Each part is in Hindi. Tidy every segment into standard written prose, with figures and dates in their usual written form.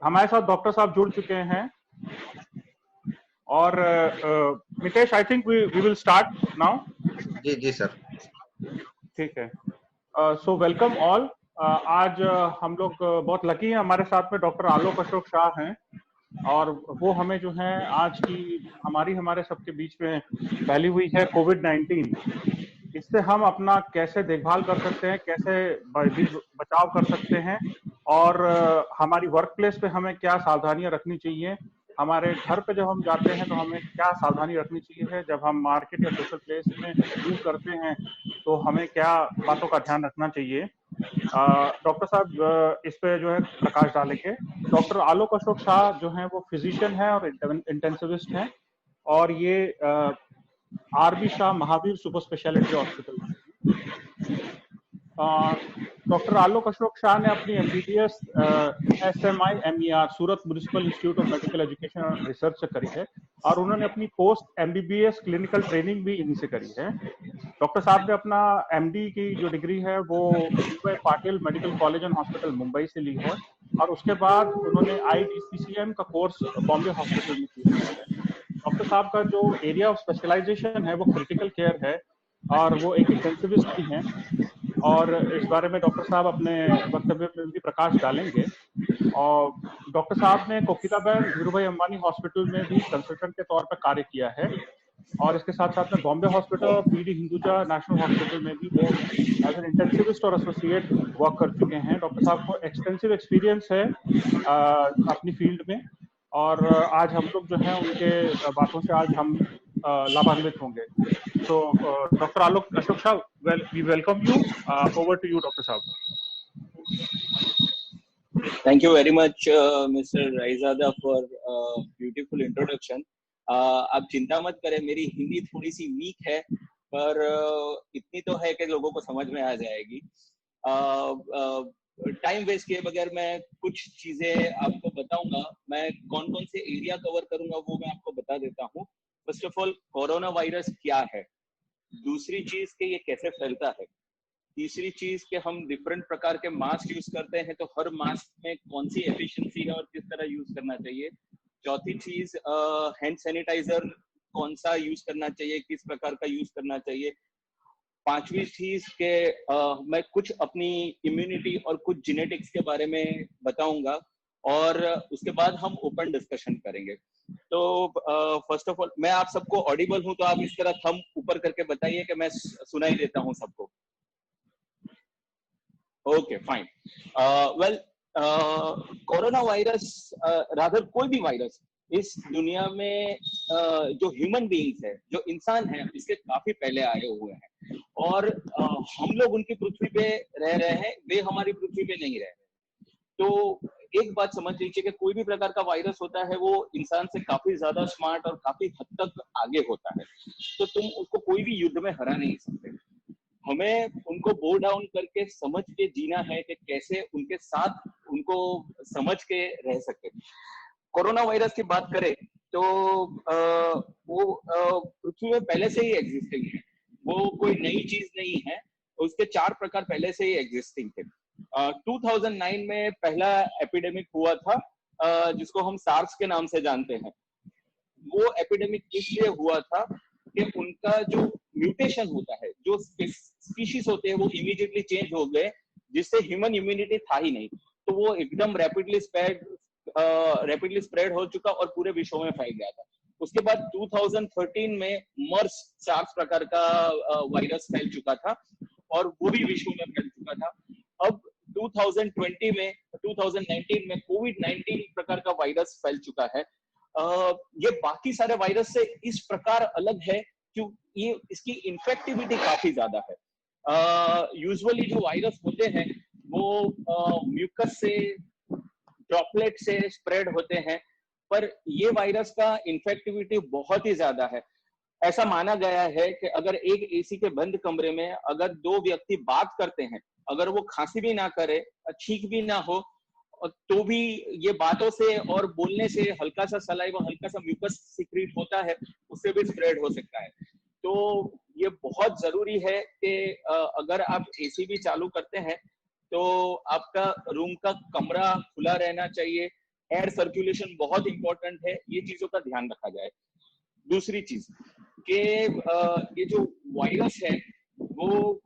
हमारे साथ डॉक्टर साहब जुड़ चुके हैं और Mitesh, I think we will start now. जी जी सर। ठीक है। So welcome all. आज हम लोग बहुत लकी हैं, हमारे साथ में डॉक्टर आलोक अशोक शाह हैं और वो हमें जो है आज की हमारे सबके बीच में फैली हुई है कोविड-19, इससे हम अपना कैसे देखभाल कर सकते हैं, कैसे बचाव कर सकते हैं और हमारी वर्क प्लेस पे हमें क्या सावधानियां रखनी चाहिए, हमारे घर पे जब हम जाते हैं तो हमें क्या सावधानी रखनी चाहिए है, जब हम मार्केट या सोशल प्लेस में मूव करते हैं तो हमें क्या बातों का ध्यान रखना चाहिए। डॉक्टर साहब इस पे जो है प्रकाश डालेंगे। डॉक्टर आलोक अशोक शाह जो हैं वो फिजिशियन हैं और इंटेंसिविस्ट हैं और ये RB Shah Mahavir super speciality hospital. Doctor Alok Ashok Shah ने अपनी MBBS SMIMER Surat municipal institute of medical education and research से करी है और उन्होंने अपनी पोस्ट एमबीबीएस क्लिनिकल ट्रेनिंग भी इन्हीं से करी है। डॉक्टर साहब ने अपना एमडी की जो डिग्री है वो D Patil medical college and hospital Mumbai से ली है और उसके बाद उन्होंने आईडीसीसीएम का कोर्स बॉम्बे हॉस्पिटल में किया है। डॉक्टर साहब का जो एरिया ऑफ स्पेशलाइजेशन है वो क्रिटिकल केयर है और वो एक इंटेंसिविस्ट भी हैं और इस बारे में डॉक्टर साहब अपने वक्तव्य में भी प्रकाश डालेंगे। और डॉक्टर साहब ने कोकिलाबेन धीरूभाई अंबानी हॉस्पिटल में भी कंसल्टेंट के तौर पर कार्य किया है और इसके साथ साथ में बॉम्बे हॉस्पिटल और पीडी हिंदुजा नेशनल हॉस्पिटल में भी वो एज एन इंटेंसिविस्ट और एसोसिएट वर्क कर चुके हैं। डॉक्टर साहब को एक्सटेंसिव एक्सपीरियंस है अपनी फील्ड में और आज हम लोग जो है उनके बातों से आज हम लाभान्वित होंगे। So, Dr. Alok Ashok Shah, well, we welcome you. Over to you, Dr. Saab. Thank you very much, Mr. Raizada, for beautiful introduction. आप चिंता मत करें, मेरी हिंदी थोड़ी सी वीक है पर इतनी तो है कि लोगों को समझ में आ जाएगी। टाइम वेस्ट किए बगैर मैं कुछ चीजें आपको बताऊंगा। मैं कौन कौन से एरिया कवर करूंगा वो मैं आपको बता देता हूँ। First of all, corona virus क्या है, दूसरी चीज कि ये कैसे फैलता है, तीसरी चीज कि हम डिफरेंट प्रकार के मास्क यूज करते हैं तो हर मास्क में कौन सी एफिशिएंसी है और किस तरह यूज करना चाहिए, चौथी चीज हैंड सैनिटाइजर कौन सा यूज करना चाहिए, किस प्रकार का यूज करना चाहिए, पांचवी चीज के मैं कुछ अपनी इम्यूनिटी और कुछ जेनेटिक्स के बारे में बताऊंगा और उसके बाद हम ओपन डिस्कशन करेंगे। तो फर्स्ट ऑफ ऑल, मैं आप सबको ऑडिबल हूं तो आप इस तरह थंब ऊपर करके बताइए कि मैं सुनाई देता हूं सबको। Okay, fine. Well, corona virus rather कोई भी वायरस इस दुनिया में जो ह्यूमन बीइंग्स है, जो इंसान है, इसके काफी पहले आए हुए हैं और हम लोग उनकी पृथ्वी पे रह रहे हैं, वे हमारी पृथ्वी पे नहीं रह रहे। तो एक बात समझ लीजिए कि कोई भी प्रकार का वायरस होता है वो इंसान से काफी ज्यादा स्मार्ट और काफी हद तक आगे होता है, तो तुम उसको कोई भी युद्ध में हरा नहीं सकते। हमें उनको बो डाउन करके समझ के जीना है कि कैसे उनके साथ उनको समझ के रह सकते। कोरोना वायरस की बात करें तो वो पृथ्वी में पहले से ही एग्जिस्टिंग है, वो कोई नई चीज नहीं है, उसके 4 प्रकार पहले से ही एग्जिस्टिंग थे। 2009 में पहला एपिडेमिक हुआ था जिसको हम सार्स के नाम से जानते हैं। वो एपिडेमिक इसलिए हुआ था कि उनका जो म्यूटेशन होता है, जो स्पीशीज होते हैं वो इमीडिएटली चेंज हो गए, जिससे ह्यूमन इम्यूनिटी था ही नहीं, तो वो एकदम रैपिडली स्प्रेड हो चुका और पूरे विश्व में फैल गया था। उसके बाद 2013 में मर्स सार्स प्रकार का वायरस फैल चुका था और वो भी विश्व में फैल चुका था। अब 2019 में कोविड-19 प्रकार का वायरस फैल चुका है। ये बाकी सारे वायरस से इस प्रकार अलग है कि ये इसकी इन्फेक्टिविटी काफी ज्यादा है। यूजुअली जो वायरस होते हैं वो म्यूकस से, ड्रॉपलेट से स्प्रेड होते हैं, पर ये वायरस का इन्फेक्टिविटी बहुत ही ज्यादा है। ऐसा माना गया है कि अगर एक एसी के बंद कमरे में अगर 2 व्यक्ति बात करते हैं, अगर वो खांसी भी ना करे, छींक भी ना हो, तो भी ये बातों से और बोलने से हल्का सा सलाइवा, हल्का सा म्यूकस सीक्रेट होता है, उससे भी स्प्रेड हो सकता है। तो ये बहुत जरूरी है कि अगर आप एसी भी चालू करते हैं तो आपका रूम का कमरा खुला रहना चाहिए, एयर सर्कुलेशन बहुत इंपॉर्टेंट है, ये चीजों का ध्यान रखा जाए। दूसरी चीज कि ये जो वायरस है वो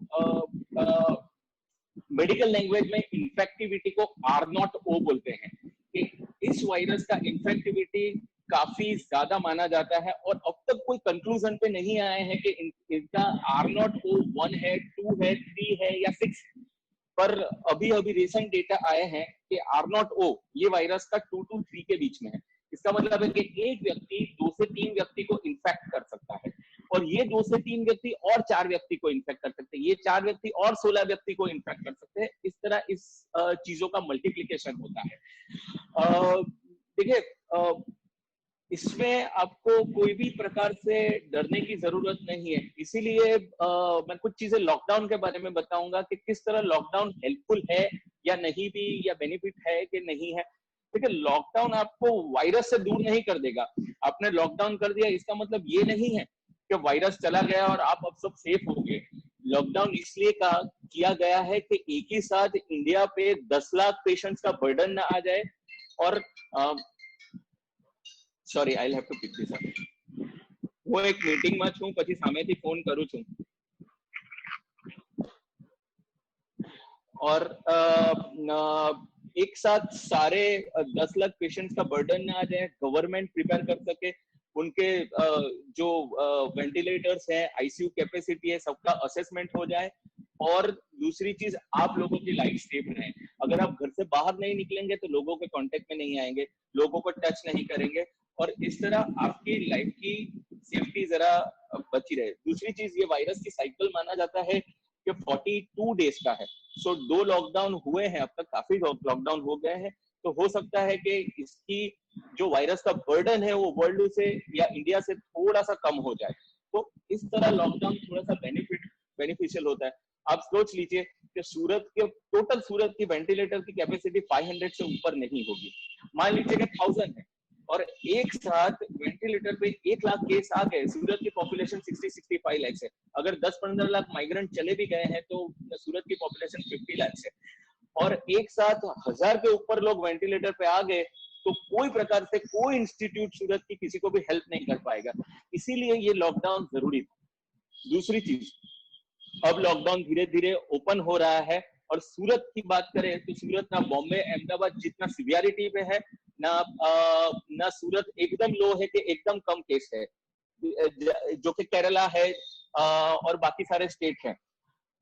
मेडिकल लैंग्वेज में इन्फेक्टिविटी को R0O बोलते हैं कि इस वायरस का इन्फेक्टिविटी काफी ज्यादा माना जाता है, और अब तक कोई कंक्लूजन पे नहीं आए हैं कि इनका R0O 1 है, 2 है, 3 है या 6, पर अभी अभी रिसेंट डेटा आए हैं कि R0O ये वायरस का 2 to 3 के बीच में है। इसका मतलब है कि एक व्यक्ति 2 से 3 व्यक्ति को इन्फेक्ट कर सकता है, और ये 2 से 3 व्यक्ति और 4 व्यक्ति को इन्फेक्ट कर सकते हैं, ये 4 व्यक्ति और 16 व्यक्ति को इन्फेक्ट कर सकते हैं। इस तरह इस चीजों का मल्टीप्लीकेशन होता है। देखिए, इसमें आपको कोई भी प्रकार से डरने की जरूरत नहीं है, इसीलिए मैं कुछ चीजें लॉकडाउन के बारे में बताऊंगा कि किस तरह लॉकडाउन हेल्पफुल है या नहीं भी, या बेनिफिट है कि नहीं है। देखिए, लॉकडाउन आपको वायरस से दूर नहीं कर देगा। आपने लॉकडाउन कर दिया इसका मतलब ये नहीं है कि वायरस चला गया और आप अब सब सेफ हो गए। लॉकडाउन इसलिए किया गया है कि एक ही साथ इंडिया पे 10 लाख पेशेंट्स का बर्डन ना आ जाए, और sorry I have to pick this up, હું એક મીટિંગમાં છું, પછી સામેથી ફોન કરું છું, और एक साथ सारे 10 लाख पेशेंट्स का बर्डन ना आ जाए, गवर्नमेंट प्रिपेयर कर सके, उनके जो वेंटिलेटर्स है, आईसीयू कैपेसिटी है, सबका असेसमेंट हो जाए, और दूसरी चीज आप लोगों की लाइफ सेफ रहे। अगर आप घर से बाहर नहीं निकलेंगे तो लोगों के कांटेक्ट में नहीं आएंगे, लोगों को टच नहीं करेंगे, और इस तरह आपकी लाइफ की सेफ्टी जरा बची रहे। दूसरी चीज, ये वायरस की साइकिल माना जाता है कि 42 डेज का है। सो 2 लॉकडाउन हुए हैं, अब तक काफी लॉकडाउन हो गए हैं, तो हो सकता है कि इसकी जो वायरस का बर्डन है वो वर्ल्ड से या इंडिया से थोड़ा सा कम हो जाए। तो इस तरह लॉकडाउन थोड़ा सा बेनिफिशियल होता है। आप सोच लीजिए कि टोटल सूरत की वेंटिलेटर की कैपेसिटी 500 से ऊपर नहीं होगी। मान लीजिए कि 1000 है, और एक साथ वेंटिलेटर पे 1 लाख केस आ गए। सूरत की पॉपुलेशन 60-65 लाख है, अगर 10-15 लाख माइग्रेंट चले भी गए हैं तो सूरत की पॉपुलेशन 50 लाख है, और एक साथ 1000 के ऊपर लोग वेंटिलेटर पे आ गए, तो कोई प्रकार से कोई इंस्टीट्यूट सूरत की किसी को भी हेल्प नहीं कर पाएगा। इसीलिए ये लॉकडाउन जरूरी था। दूसरी चीज, अब लॉकडाउन धीरे धीरे ओपन हो रहा है, और सूरत की बात करें तो सूरत ना बॉम्बे अहमदाबाद जितना सिवियरिटी पे है, ना सूरत एकदम लो है कि एकदम कम केस है, जो कि केरला है और बाकी सारे स्टेट हैं।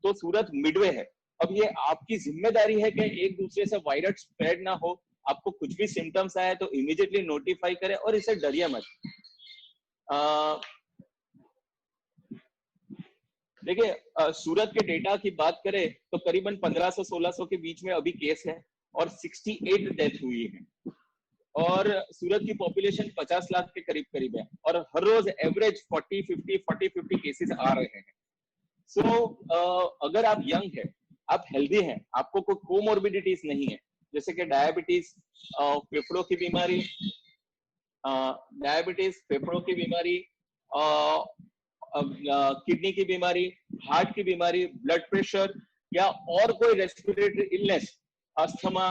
तो सूरत मिडवे है। अब ये आपकी जिम्मेदारी है कि एक दूसरे से वायरस स्प्रेड ना हो। आपको कुछ भी सिम्टम्स आए तो इमीडिएटली नोटिफाई करें, और इसे डरिए मत। देखिए, सूरत के डेटा की बात करें तो करीबन 1500-1600 के बीच में अभी केस है, और 68 डेथ हुई है, और सूरत की पॉपुलेशन 50 लाख के करीब है, और हर रोज एवरेज 40-50 केसेस आ रहे हैं। सो अगर आप यंग है, आप हेल्दी हैं, आपको कोई कोमोर्बिडिटीज नहीं है, जैसे कि डायबिटीज, फेफड़ों की बीमारी, किडनी की बीमारी, हार्ट की बीमारी, ब्लड प्रेशर, या और कोई रेस्पिरेटरी इलनेस, अस्थमा,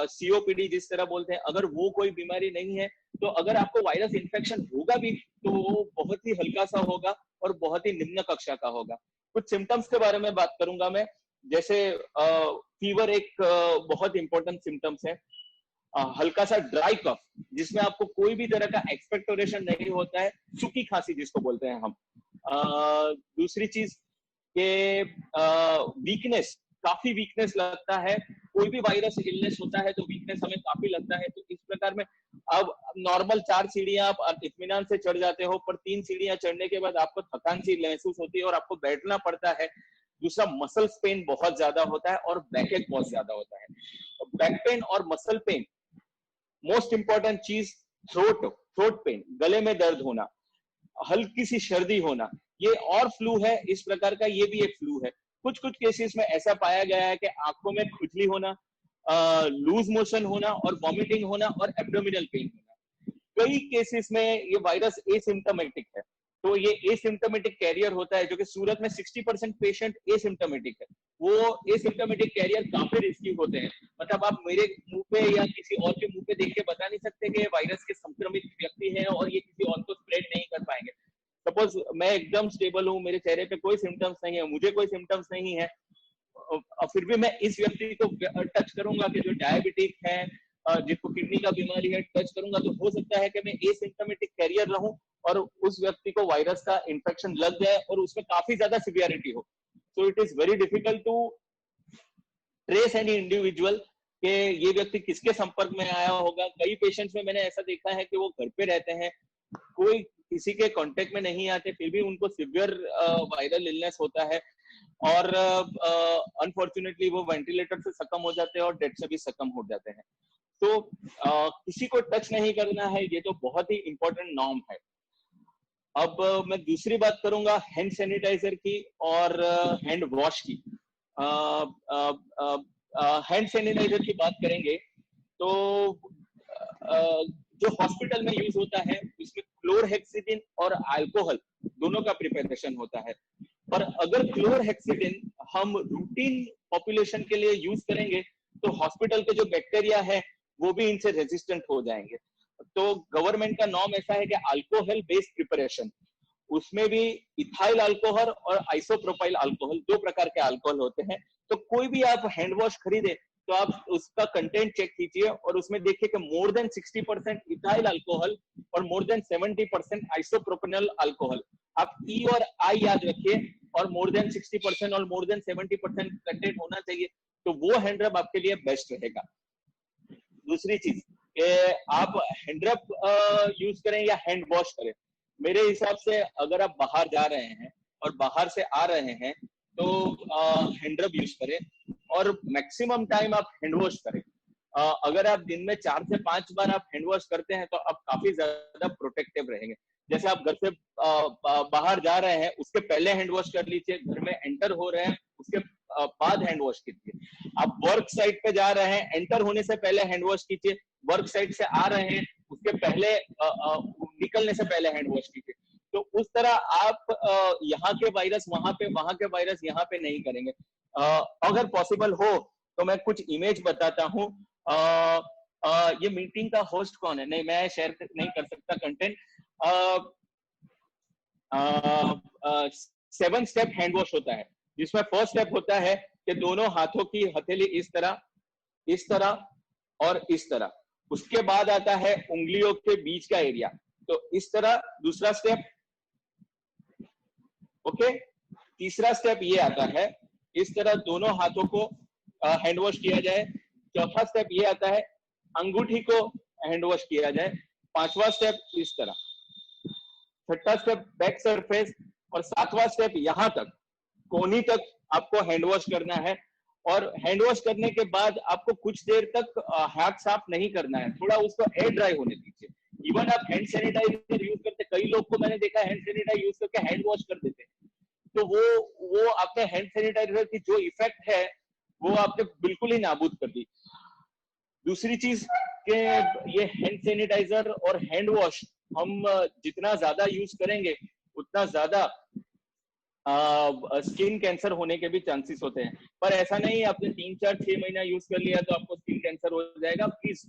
सीओपीडी जिस तरह बोलते हैं, अगर वो कोई बीमारी नहीं है, तो अगर आपको वायरस इन्फेक्शन होगा भी तो वो बहुत ही हल्का सा होगा और बहुत ही निम्न कक्षा का होगा। कुछ सिम्टम्स के बारे में बात करूंगा मैं, जैसे फीवर एक बहुत इंपॉर्टेंट सिम्टम्स है, हल्का सा ड्राई कफ जिसमें आपको कोई भी तरह का एक्सपेक्टोरेशन नहीं होता है, सूखी खांसी जिसको बोलते हैं हम। दूसरी चीज के वीकनेस, काफी वीकनेस लगता है, कोई भी वायरस इलनेस होता है तो वीकनेस हमें काफी लगता है। तो इस प्रकार में अब नॉर्मल 4 सीढ़ियां आप इत्मीनान से चढ़ जाते हो, पर 3 सीढ़ियां चढ़ने के बाद आपको थकान सी महसूस होती है और आपको बैठना पड़ता है। दूसरा, मसल्स पेन बहुत ज्यादा होता है और बैकएक बहुत ज्यादा होता है। बैक पेन और मसल पेन, मोस्ट इंपॉर्टेंट चीज, थ्रोट पेन, गले में दर्द होना, हल्की सी सर्दी होना, ये और फ्लू है इस प्रकार का, ये भी एक फ्लू है। कुछ केसेस में ऐसा पाया गया है कि आंखों में खुजली होना, लूज मोशन होना और वॉमिटिंग होना और एब्डोमिनल पेन होना। कई केसेस में ये वायरस एसिम्प्टोमेटिक है, तो ये एसिम्प्टोमेटिक कैरियर होता है, जो कि सूरत में 60% पेशेंट एसिम्प्टोमेटिक है। वो एसिम्प्टोमेटिक कैरियर काफी रिस्की होते हैं। मतलब आप मेरे मुंह पे या किसी और के मुंह पे देख के बता नहीं सकते कि वायरस के संक्रमित व्यक्ति है और ये किसी और को स्प्रेड नहीं कर पाएंगे। सपोज मैं एकदम स्टेबल हूँ, मेरे चेहरे पे कोई सिम्टम्स नहीं है, मुझे कोई सिम्टम्स नहीं है, और फिर भी मैं इस व्यक्ति को टच करूंगा कि जो डायबिटिक है, जिसको किडनी का बीमारी है, टच करूंगा, तो हो सकता है कि मैं एसिम्प्टोमेटिक कैरियर रहूं और उस व्यक्ति को वायरस का इन्फेक्शन लग जाए और उसमें काफी ज्यादा सिवियरिटी हो। So it is very difficult to trace any individual कि ये व्यक्ति किसके संपर्क में आया होगा। कई पेशेंट्स में मैंने ऐसा देखा है कि वो घर पे रहते हैं, कोई किसी के कांटेक्ट में नहीं आते, फिर भी उनको सिवियर वायरल इलनेस होता है और अनफॉर्चुनेटली वो वेंटिलेटर से सकम हो जाते हैं और डेथ से भी सकम हो जाते हैं। तो किसी को टच नहीं करना है, ये तो बहुत ही इंपॉर्टेंट नॉर्म है। अब मैं दूसरी बात करूंगा हैंड सैनिटाइजर की और हैंड वॉश की। हैंड सैनिटाइजर की बात करेंगे तो जो हॉस्पिटल में यूज होता है उसमें क्लोरहेक्सिडिन और अल्कोहल दोनों का प्रिपरेशन होता है। पर अगर क्लोरहेक्सिडिन हम रूटीन पॉपुलेशन के लिए यूज करेंगे तो हॉस्पिटल के जो बैक्टीरिया है वो भी इनसे रेजिस्टेंट हो जाएंगे। तो गवर्नमेंट का नॉर्म ऐसा है कि अल्कोहल बेस्ड प्रिपरेशन, उसमें भी इथाइल अल्कोहल और आइसोप्रोपाइल अल्कोहल, दो प्रकार के अल्कोहल होते हैं। तो कोई भी आप हैंड वॉश खरीदे तो आप उसका कंटेंट चेक कीजिए और उसमें देखिए कि मोर देन 60% इथाइल अल्कोहल और मोर देन 70% आइसोप्रोपेनॉल अल्कोहल। आप ई और आई याद रखिए, और मोर देन 60% और मोर देन 70% कंटेंट होना चाहिए, तो वो हैंड रब आपके लिए बेस्ट रहेगा। दूसरी चीज आप हैंड रब यूज करें या हैंड वॉश करें, मेरे हिसाब से अगर आप बाहर जा रहे हैं और बाहर से आ रहे हैं तो हैंड रब यूज करें और मैक्सिमम टाइम आप हैंड वॉश करें। अगर आप दिन में 4 से 5 बार आप हैंड वॉश करते हैं तो आप काफी ज्यादा प्रोटेक्टिव रहेंगे। जैसे आप घर से बाहर जा रहे हैं उसके पहले हैंड वॉश कर लीजिए, घर में एंटर हो रहे हैं उसके बाद हैंड वॉश कीजिए। आप वर्क साइट पे जा रहे हैं, एंटर होने से पहले हैंड वॉश कीजिए, वर्क साइट से आ रहे हैं उसके पहले निकलने से पहले हैंड वॉश कीजिए। तो उस तरह आप यहाँ के वायरस वहां पे, वहां के वायरस यहाँ पे नहीं करेंगे। अगर पॉसिबल हो तो मैं कुछ इमेज बताता हूँ। ये मीटिंग का होस्ट कौन है? नहीं, मैं शेयर नहीं कर सकता कंटेंट। 7 स्टेप हैंड वॉश होता है, जिसमें फर्स्ट स्टेप होता है कि दोनों हाथों की हथेली इस तरह और इस तरह। उसके बाद आता है उंगलियों के बीच का एरिया, तो इस तरह दूसरा स्टेप। ओके, तीसरा स्टेप ये आता है, इस तरह दोनों हाथों को हैंड वॉश किया जाए। चौथा स्टेप ये आता है, अंगूठी को हैंड वॉश किया जाए। पांचवा स्टेप इस तरह, छठा स्टेप बैक सरफेस, और सातवां स्टेप यहां तक कोहनी तक आपको हैंड वॉश करना है। और हैंड वॉश करने के बाद आपको कुछ देर तक हाथ साफ नहीं करना है, थोड़ा उसको एयर ड्राई होने दीजिए। इवन आप हैंड सैनिटाइजर यूज करते, कई लोग को मैंने देखा हैंड सैनिटाइजर यूज करके हैंड वॉश कर देते, तो वो आपके हैंड सैनिटाइजर की जो इफेक्ट है वो आपने बिल्कुल ही नाबूद कर दी। दूसरी चीज के ये हैंड सैनिटाइजर और हैंड वॉश हम जितना ज्यादा यूज करेंगे उतना ज्यादा स्किन कैंसर होने के भी चांसेस होते हैं। पर ऐसा नहीं, आपने 3, 4, 6 महीना यूज कर लिया तो आपको स्किन कैंसर हो जाएगा। प्लीज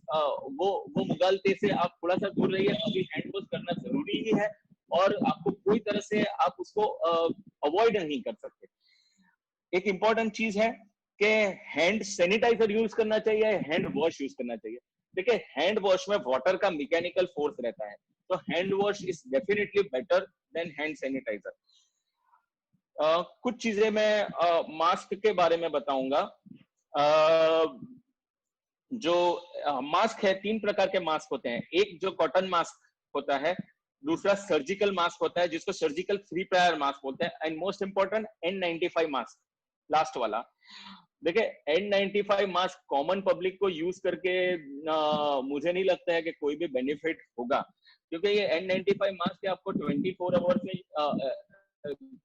वो मुगालते से आप थोड़ा सा दूर रहिए। अभी हैंड वॉश करना जरूरी ही है और आपको कोई तरह से आप उसको अवॉइड नहीं कर सकते। एक इंपॉर्टेंट चीज है कि हैंड सैनिटाइजर यूज करना चाहिए, हैंड वॉश यूज करना चाहिए। देखिए, हैंड वॉश में वाटर का मैकेनिकल फोर्स रहता है, तो hand wash is definitely better than hand sanitiser. कुछ चीजें मैं मास्क के बारे में बताऊंगा। जो मास्क है, 3 प्रकार के मास्क होते हैं। एक जो कॉटन मास्क होता है, दूसरा सर्जिकल मास्क होता है जिसको सर्जिकल फ्री प्रायर मास्क बोलते हैं, and most important N95 mask, last वाला। देखिए, N95 मास्क कॉमन पब्लिक को यूज करके मुझे नहीं लगता है कि कोई भी बेनिफिट होगा, क्योंकि ये N95 मास्क आपको 24 आवर्स में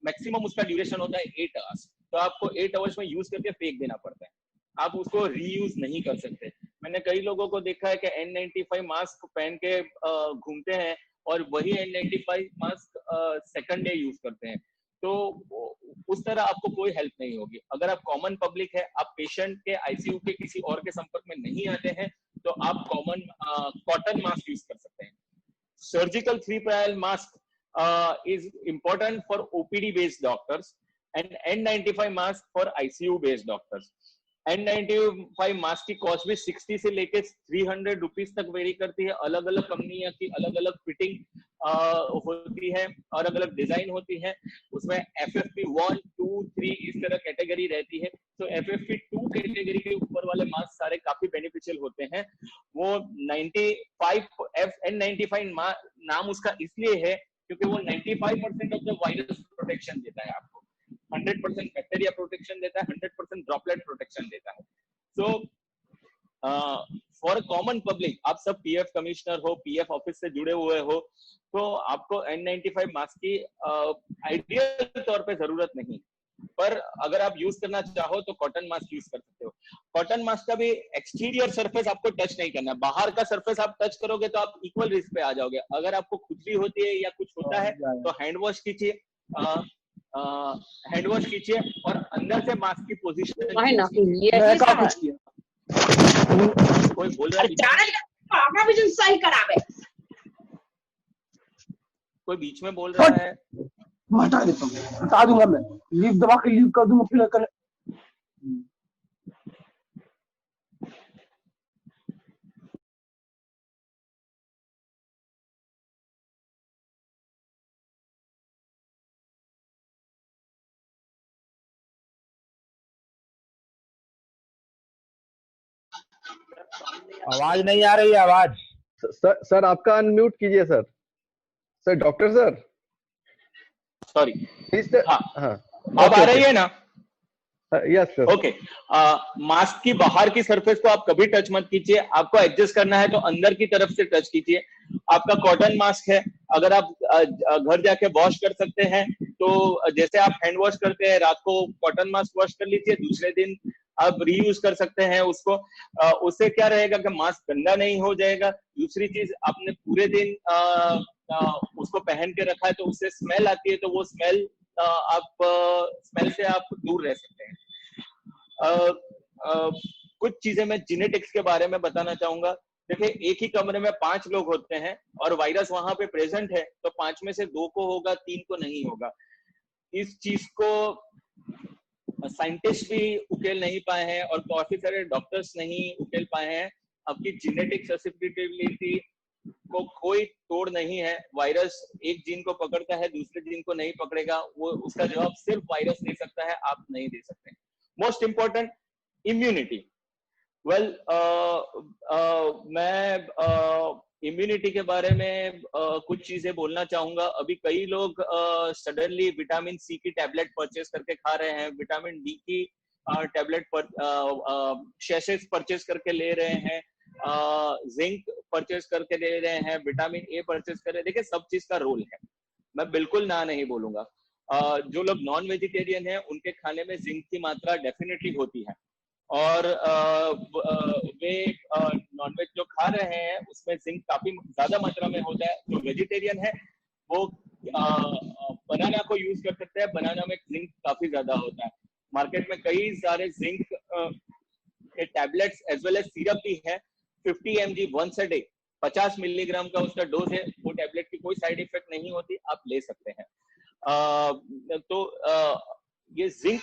मैक्सिमम उसका ड्यूरेशन होता है 8 आवर्स, तो आपको 8 आवर्स में यूज करके फेंक देना पड़ता है, आप उसको रीयूज नहीं कर सकते। मैंने कई लोगों को देखा है कि N95 मास्क पहन के घूमते हैं और वही N95 mask second day use करते हैं, तो उस तरह आपको कोई हेल्प नहीं होगी। अगर आप कॉमन पब्लिक है, आप पेशेंट के आईसीयू के किसी और के संपर्क में नहीं आते हैं, तो आप कॉमन कॉटन मास्क यूज कर सकते हैं। Surgical 3PL mask is important for OPD based doctors and N95 mask for ICU based doctors. N95 mask की कॉस्ट भी 60 से लेके 300 रुपीज तक वेरी करती है। अलग अलग कंपनियां की अलग अलग फिटिंग होती है, अलग अलग डिजाइन होती है। उसमें FFP1, 2, 3 इस तरह कैटेगरी रहती है। तो FFP2 कैटेगरी के ऊपर वाले मास्क सारे काफी बेनिफिशियल होते हैं। वो 95 N95 नाम उसका इसलिए है क्योंकि वो 95% ऑफ द वायरस प्रोटेक्शन देता है आपको, 100% बैक्टीरिया प्रोटेक्शन देता है, 100% ड्रॉपलेट प्रोटेक्शन देता है। सो फॉर कॉमन पब्लिक, आप सब पीएफ कमिश्नर हो, पीएफ ऑफिस से जुड़े हुए हो, तो आपको N95 मास्क की आइडियल तौर पे जरूरत नहीं, पर अगर आप यूज करना चाहो तो कॉटन मास्क यूज कर सकते हो। कॉटन मास्क का भी एक्सटीरियर सरफेस आपको टच नहीं करना है। बाहर का सरफेस आप टच करोगे तो आप इक्वल रिस्क पे आ जाओगे। अगर आपको खुजली होती है या कुछ होता है तो हैंड वॉश कीजिए, हैंड वॉश कीजिए और अंदर से मास्क की पोजीशन कोई बोल रहा है, कोई बीच में बोल रहा है, हटा देता हूँ, हटा दूंगा मैं, लीव दबा के लीव कर दूंगा फिर कर। आवाज नहीं आ रही है, आवाज। सर आपका अनम्यूट कीजिए sir. Sir doctor sir, sorry. हाँ हाँ, अब आ रही है ना? Yes sir. ओके, मास्क की बाहर की सरफेस को आप कभी टच मत कीजिए। आपको एडजस्ट करना है तो अंदर की तरफ से टच कीजिए। आपका कॉटन मास्क है, अगर आप घर जाके वॉश कर सकते हैं तो जैसे आप हैंड वॉश करते हैं, रात को कॉटन मास्क वॉश कर लीजिए, दूसरे दिन आप रीयूज कर सकते हैं उसको। उससे क्या रहेगा कि मास्क गंदा नहीं हो जाएगा। दूसरी चीज, आपने पूरे दिन उसको पहन के रखा है तो उससे स्मेल आती है, तो वो स्मेल स्मेल से आप दूर रह सकते हैं। कुछ चीजें मैं जेनेटिक्स के बारे में बताना चाहूंगा। देखिए, एक ही कमरे में 5 लोग होते हैं और वायरस वहां पे प्रेजेंट है, तो 5 में से 2 को होगा, 3 को नहीं होगा। इस चीज को साइंटिस्ट भी उकेल नहीं पाए हैं और काफी सारे डॉक्टर्स नहीं उकेल पाए हैं। आपकी जेनेटिक ससेप्टिबिलिटी को कोई तोड़ नहीं है। वायरस एक जीन को पकड़ता है, दूसरे जीन को नहीं पकड़ेगा। वो उसका जवाब सिर्फ वायरस दे सकता है, आप नहीं दे सकते। Most important, immunity. वेल, मैं इम्यूनिटी के बारे में कुछ चीजें बोलना चाहूंगा। अभी कई लोग सडनली विटामिन सी की टैबलेट परचेज करके खा रहे हैं, विटामिन डी की टैबलेट पर शेसेस परचेज करके ले रहे हैं, जिंक परचेज करके ले रहे हैं, विटामिन ए परचेज कर रहे हैं। देखिए, सब चीज का रोल है, मैं बिल्कुल ना नहीं बोलूंगा। जो लोग नॉन वेजिटेरियन हैं उनके खाने में जिंक की मात्रा डेफिनेटली होती है, और वे नॉनवेज जो खा रहे हैं उसमें जिंक काफी ज्यादा मात्रा में होता है। जो वेजिटेरियन है वो बनाना को यूज कर सकते हैं, बनाना में जिंक काफी ज्यादा होता है। मार्केट में कई सारे जिंक के tablets as well as syrup भी है। 50 mg once a day, 50 milligram का उसका डोज है। वो टैबलेट की कोई साइड इफेक्ट नहीं होती, आप ले सकते हैं। ये जिंक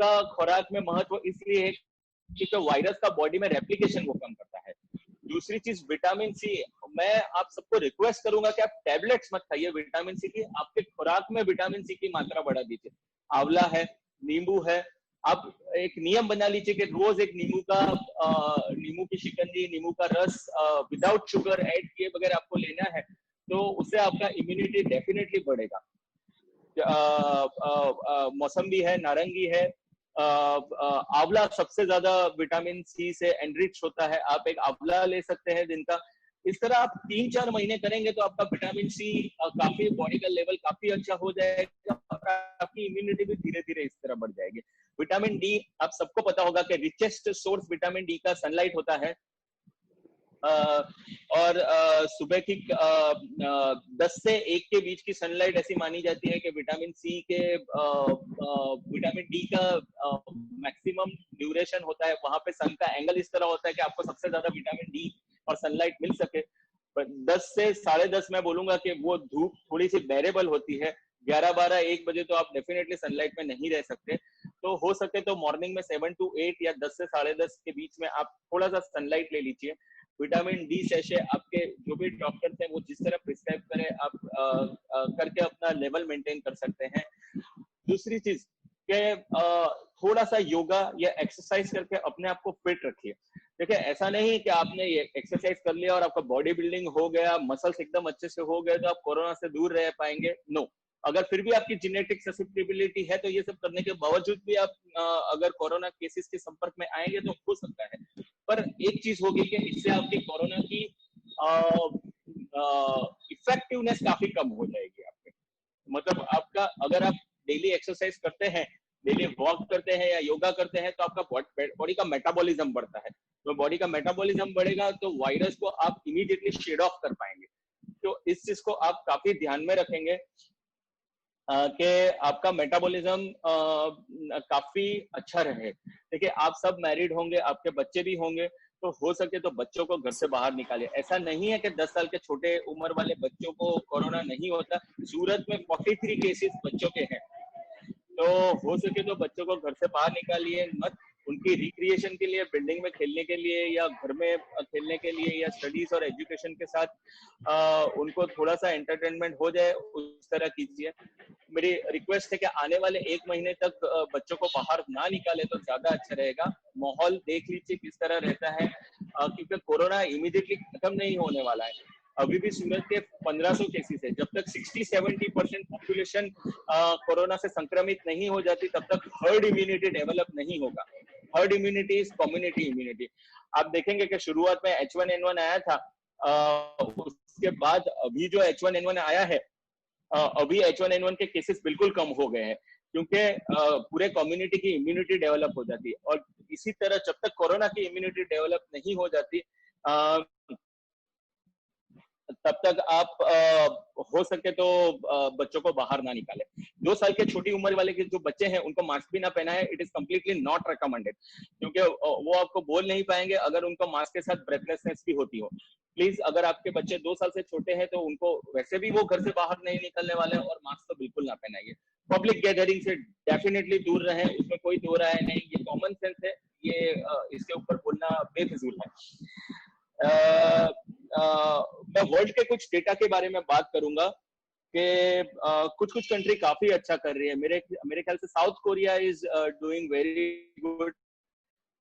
का खुराक में महत्व इसलिए है क्योंकि वायरस का बॉडी में रेप्लिकेशन वो कम करता है। दूसरी चीज, विटामिन सी। मैं आप सबको रिक्वेस्ट करूंगा कि आप टैबलेट्स मत खाइए विटामिन सी की, आपके खुराक में विटामिन सी की मात्रा बढ़ा दीजिए। आंवला है, नींबू है, आप एक नियम बना लीजिए कि रोज एक नींबू की शिकंजी, नींबू का रस विदाउट शुगर ऐड किए बगैर आपको लेना है, तो उससे आपका इम्यूनिटी डेफिनेटली बढ़ेगा। मौसम्बी है, नारंगी है, आंवला सबसे ज्यादा विटामिन सी से एनरिच होता है, आप एक आंवला ले सकते हैं दिन का। इस तरह आप 3-4 महीने करेंगे तो आपका विटामिन सी काफी बॉडी का लेवल काफी अच्छा हो जाएगा और आपकी इम्यूनिटी भी धीरे धीरे इस तरह बढ़ जाएगी। विटामिन डी, आप सबको पता होगा कि रिचेस्ट सोर्स विटामिन डी का सनलाइट होता है। और सुबह की 10 से 1 के बीच की सनलाइट ऐसी मानी जाती है कि विटामिन सी के विटामिन डी का मैक्सिमम ड्यूरेशन होता है, वहां पे सन का एंगल इस तरह होता है कि आपको सबसे ज्यादा विटामिन डी और सनलाइट मिल सके। पर 10 से 10:30 मैं बोलूंगा कि वो धूप थोड़ी सी बेरेबल होती है। 11, 12, 1 बजे तो आप डेफिनेटली सनलाइट में नहीं रह सकते। तो हो सके तो मॉर्निंग में 7 to 8 या 10 से 10:30 के बीच में आप थोड़ा सा सनलाइट ले लीजिए। विटामिन डी सेशे आपके जो भी डॉक्टर्स हैं वो जिस तरह प्रिस्क्राइब करें आप करके अपना लेवल मेंटेन कर सकते हैं। दूसरी चीज के थोड़ा सा योगा या एक्सरसाइज करके अपने आप को फिट रखिए। देखिए ऐसा नहीं कि आपने ये एक्सरसाइज कर लिया और आपका बॉडी बिल्डिंग हो गया, मसल्स एकदम अच्छे से हो गए तो आप कोरोना से दूर रह पाएंगे। नो, अगर फिर भी आपकी जेनेटिक ससेप्टिबिलिटी है तो ये सब करने के बावजूद भी आप अगर कोरोना केसेस के संपर्क में आएंगे तो हो सकता है। पर एक चीज होगी कि इससे आपकी कोरोना की इफेक्टिवनेस काफी कम हो जाएगी आपके। मतलब आपका अगर आप डेली एक्सरसाइज करते हैं, डेली वॉक करते हैं या योगा करते हैं तो आपका बॉडी का मेटाबॉलिज्म बढ़ता है। तो बॉडी का मेटाबॉलिज्म बढ़ेगा तो वायरस को आप इमीडिएटली शेड ऑफ कर पाएंगे। तो इस चीज को आप काफी ध्यान में रखेंगे कि आपका मेटाबॉलिज्म काफी अच्छा रहे। देखिए आप सब मैरिड होंगे, आपके बच्चे भी होंगे, तो हो सके तो बच्चों को घर से बाहर निकालिए। ऐसा नहीं है कि 10 साल के छोटे उम्र वाले बच्चों को कोरोना नहीं होता। सूरत में 43 केसेस बच्चों के हैं। तो हो सके तो बच्चों को घर से बाहर निकालिए मत। उनकी रिक्रिएशन के लिए, बिल्डिंग में खेलने के लिए या घर में खेलने के लिए या स्टडीज और एजुकेशन के साथ उनको थोड़ा सा एंटरटेनमेंट हो जाए उस तरह कीजिए। मेरी रिक्वेस्ट है कि आने वाले 1 महीने तक बच्चों को बाहर ना निकाले तो ज्यादा अच्छा रहेगा। माहौल देख लीजिए किस तरह रहता है, क्योंकि कोरोना इमीडिएटली खत्म नहीं होने वाला है। अभी भी सूरत के 1500 केसेस है। जब तक 60-70% पॉपुलेशन कोरोना से संक्रमित नहीं हो जाती तब तक हर्ड इम्यूनिटी डेवलप नहीं होगा। Herd immunity is community immunity. आप देखेंगे कि शुरुआत में H1N1 आया था, उसके बाद अभी जो H1N1 आया है, अभी H1N1 के केसेस बिल्कुल कम हो गए हैं क्योंकि पूरे कम्युनिटी की इम्यूनिटी डेवलप हो जाती है। और इसी तरह जब तक कोरोना की इम्यूनिटी डेवलप नहीं हो जाती तब तक आप हो सके तो बच्चों को बाहर ना निकालें। 2 साल के छोटी उम्र वाले के जो बच्चे हैं उनको मास्क भी ना पहनाएं। It is completely not recommended, क्योंकि वो आपको बोल नहीं पाएंगे अगर उनको मास्क के साथ ब्रेथलेसनेस भी होती हो। प्लीज अगर आपके बच्चे 2 साल से छोटे हैं तो उनको वैसे भी वो घर से बाहर नहीं निकलने वाले और मास्क तो बिल्कुल ना पहनाइए। पब्लिक गैदरिंग से डेफिनेटली दूर रहें, उसमें कोई दो राय नहीं। ये कॉमन सेंस है, ये इसके ऊपर बोलना बेफिजूल है। मैं वर्ल्ड के कुछ डेटा के बारे में बात करूंगा कि कुछ कंट्री काफी अच्छा कर रही है। मेरे ख्याल से south Korea is doing very good.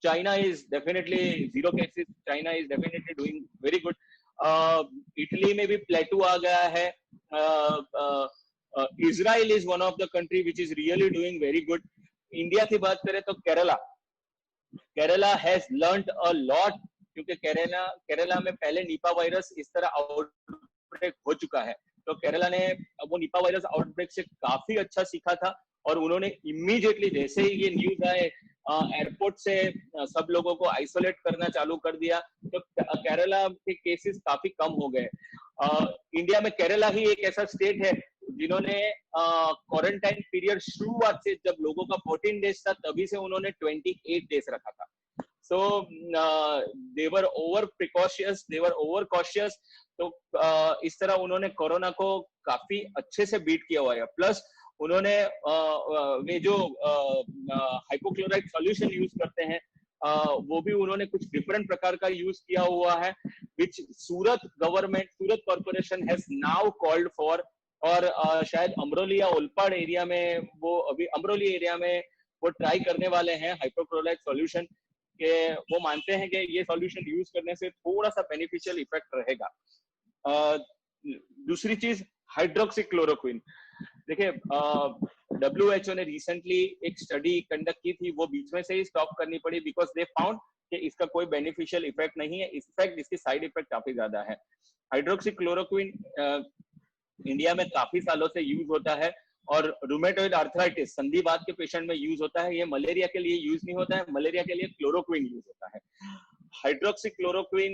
China is definitely 0 cases. China is definitely doing very good. Italy में भी प्लेटू आ गया है। Israel is one of the country which is really doing very good. India की बात करें तो Kerala has learned a lot, क्योंकि केरला में पहले निपा वायरस इस तरह आउटब्रेक हो चुका है। तो केरला ने वो निपा वायरस आउटब्रेक से काफी अच्छा सीखा था और उन्होंने इमीडिएटली जैसे ही ये न्यूज आए एयरपोर्ट से सब लोगों को आइसोलेट करना चालू कर दिया। तो केरला के केसेस काफी कम हो गए। इंडिया में केरला ही एक ऐसा स्टेट है जिन्होंने क्वारंटाइन पीरियड शुरुआत से जब लोगों का 14 डेज था तभी से उन्होंने 28 डेज रखा था। So they were over precautious, they were over cautious। तो इस तरह उन्होंने कोरोना को काफी अच्छे से बीट किया हुआ है। प्लस उन्होंने वे जो हाइपोक्लोराइड सॉल्यूशन यूज करते हैं वो भी उन्होंने कुछ डिफरेंट प्रकार का यूज किया हुआ है, which Surat corporation has now called for. और शायद अमरोली या ओलपाड़ एरिया में अमरोली एरिया में वो ट्राई करने वाले हैं हाइपोक्लोराइड सॉल्यूशन के। वो मानते हैं कि ये सॉल्यूशन यूज करने से थोड़ा सा बेनिफिशियल इफेक्ट रहेगा। दूसरी चीज हाइड्रोक्सीक्लोरोक्विन। देखिए WHO ने रिसेंटली एक स्टडी कंडक्ट की थी, वो बीच में से ही स्टॉप करनी पड़ी बिकॉज दे फाउंड कि इसका कोई बेनिफिशियल इफेक्ट नहीं है। इनफैक्ट इसकी साइड इफेक्ट काफी ज्यादा है। हाइड्रोक्सीक्लोरोक्विन इंडिया में काफी सालों से यूज होता है और रूमेटॉइड आर्थराइटिस संधिवात के पेशेंट में यूज होता है। ये मलेरिया के लिए यूज नहीं होता है, मलेरिया के लिए क्लोरोक्विन यूज होता है। Hydroxychloroquine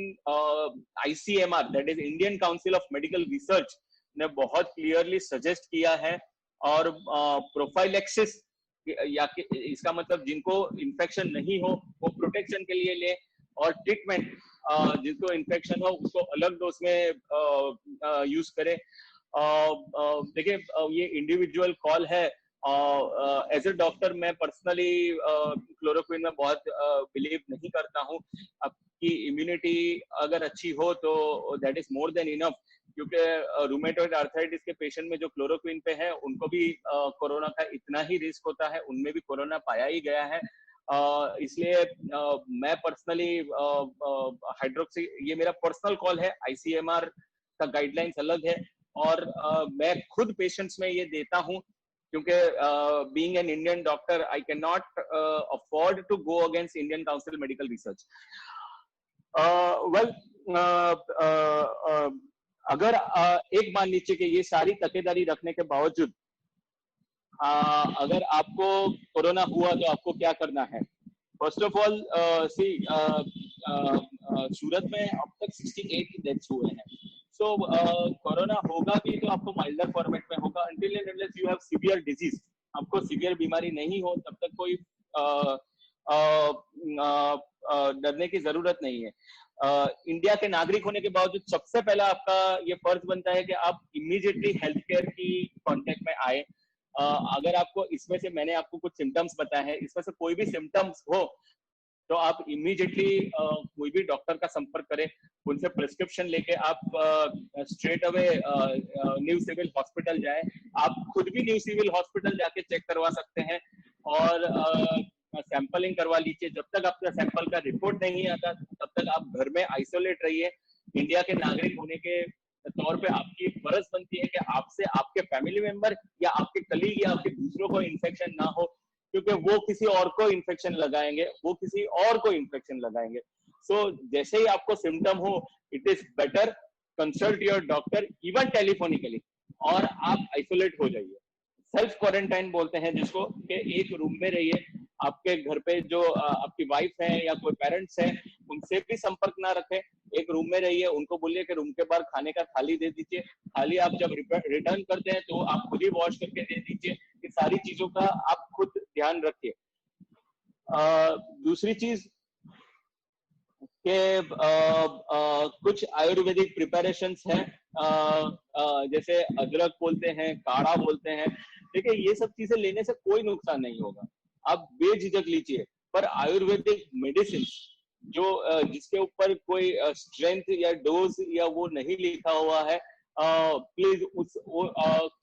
ICMR, that is Indian council of medical research, ने बहुत क्लियरली सजेस्ट किया है। और प्रोफाइलेक्सिस, या इसका मतलब जिनको इन्फेक्शन नहीं हो वो प्रोटेक्शन के लिए ले, और ट्रीटमेंट जिनको इन्फेक्शन हो उसको अलग डोज में यूज करे। देखिए ये इंडिविजुअल कॉल है। एज ए डॉक्टर मैं पर्सनली क्लोरोक्विन में बहुत बिलीव नहीं करता हूँ। आपकी इम्यूनिटी अगर अच्छी हो तो that is more than enough, क्योंकि रूमेटॉइड आर्थराइटिस के पेशेंट में जो क्लोरोक्विन पे है उनको भी कोरोना का इतना ही रिस्क होता है, उनमें भी कोरोना पाया ही गया है। इसलिए मैं पर्सनली हाइड्रोक्सी, ये मेरा पर्सनल कॉल है, ICMR का गाइडलाइंस अलग है, और मैं खुद पेशेंट्स में ये देता हूँ, क्योंकि being an Indian doctor I can not afford to go against Indian council medical research. Well, अगर एक मान लीजिए कि ये सारी तकेदारी रखने के बावजूद अगर आपको कोरोना हुआ तो आपको क्या करना है? फर्स्ट ऑफ ऑल सी, सूरत में अब तक 68 डेथ्स हुए हैं। सो कोरोना होगा भी तो आपको माइल्डर फॉर्मेट में होगा, until and unless you have severe disease, आपको सीवियर बीमारी नहीं हो तब तक कोई डरने की जरूरत नहीं है। इंडिया के नागरिक होने के बावजूद सबसे पहला आपका ये फर्ज बनता है कि आप इमीडिएटली हेल्थ केयर की कांटेक्ट में आए। अगर आपको इसमें से, मैंने आपको कुछ सिम्टम्स बताए हैं, इसमें से कोई भी सिम्टम्स हो तो आप इमीडिएटली कोई भी डॉक्टर का संपर्क करें, उनसे प्रिस्क्रिप्शन लेके आप straight away new civil hospital जाए। आप खुद भी न्यू सिविल हॉस्पिटल जाके चेक करवा सकते हैं और सैंपलिंग करवा लीजिए। जब तक आपका सैंपल का रिपोर्ट नहीं आता तब तक आप घर में आइसोलेट रहिए। इंडिया के नागरिक होने के तौर पे आपकी फर्ज बनती है कि आपसे आपके फैमिली मेंबर या आपके कलीग या आपके दूसरों को इन्फेक्शन ना हो, क्योंकि वो किसी और को इन्फेक्शन लगाएंगे, वो किसी और को इन्फेक्शन लगाएंगे। सो जैसे ही आपको सिम्टम हो, it is better consult your doctor even telephonically, और आप आइसोलेट हो जाइए। सेल्फ क्वारंटाइन बोलते हैं जिसको, कि एक रूम में रहिए। आपके घर पे जो आपकी वाइफ है या कोई पेरेंट्स है उनसे भी संपर्क ना रखें, एक रूम में रहिए। उनको बोलिए कि रूम के बाहर खाने का थाली दे दीजिए, थाली आप जब रिटर्न करते हैं तो आप खुद ही वॉश करके दे दीजिए। ये सारी चीजों का आप खुद ध्यान रखिए। दूसरी चीज के कुछ आयुर्वेदिक प्रिपरेशंस हैं, जैसे अदरक बोलते हैं, काढ़ा बोलते हैं। देखिए ये सब चीजें लेने से कोई नुकसान नहीं होगा, आप बेझिझक लीजिए। पर आयुर्वेदिक मेडिसिन जो जिसके ऊपर कोई स्ट्रेंथ या डोज या वो नहीं लिखा हुआ है, प्लीज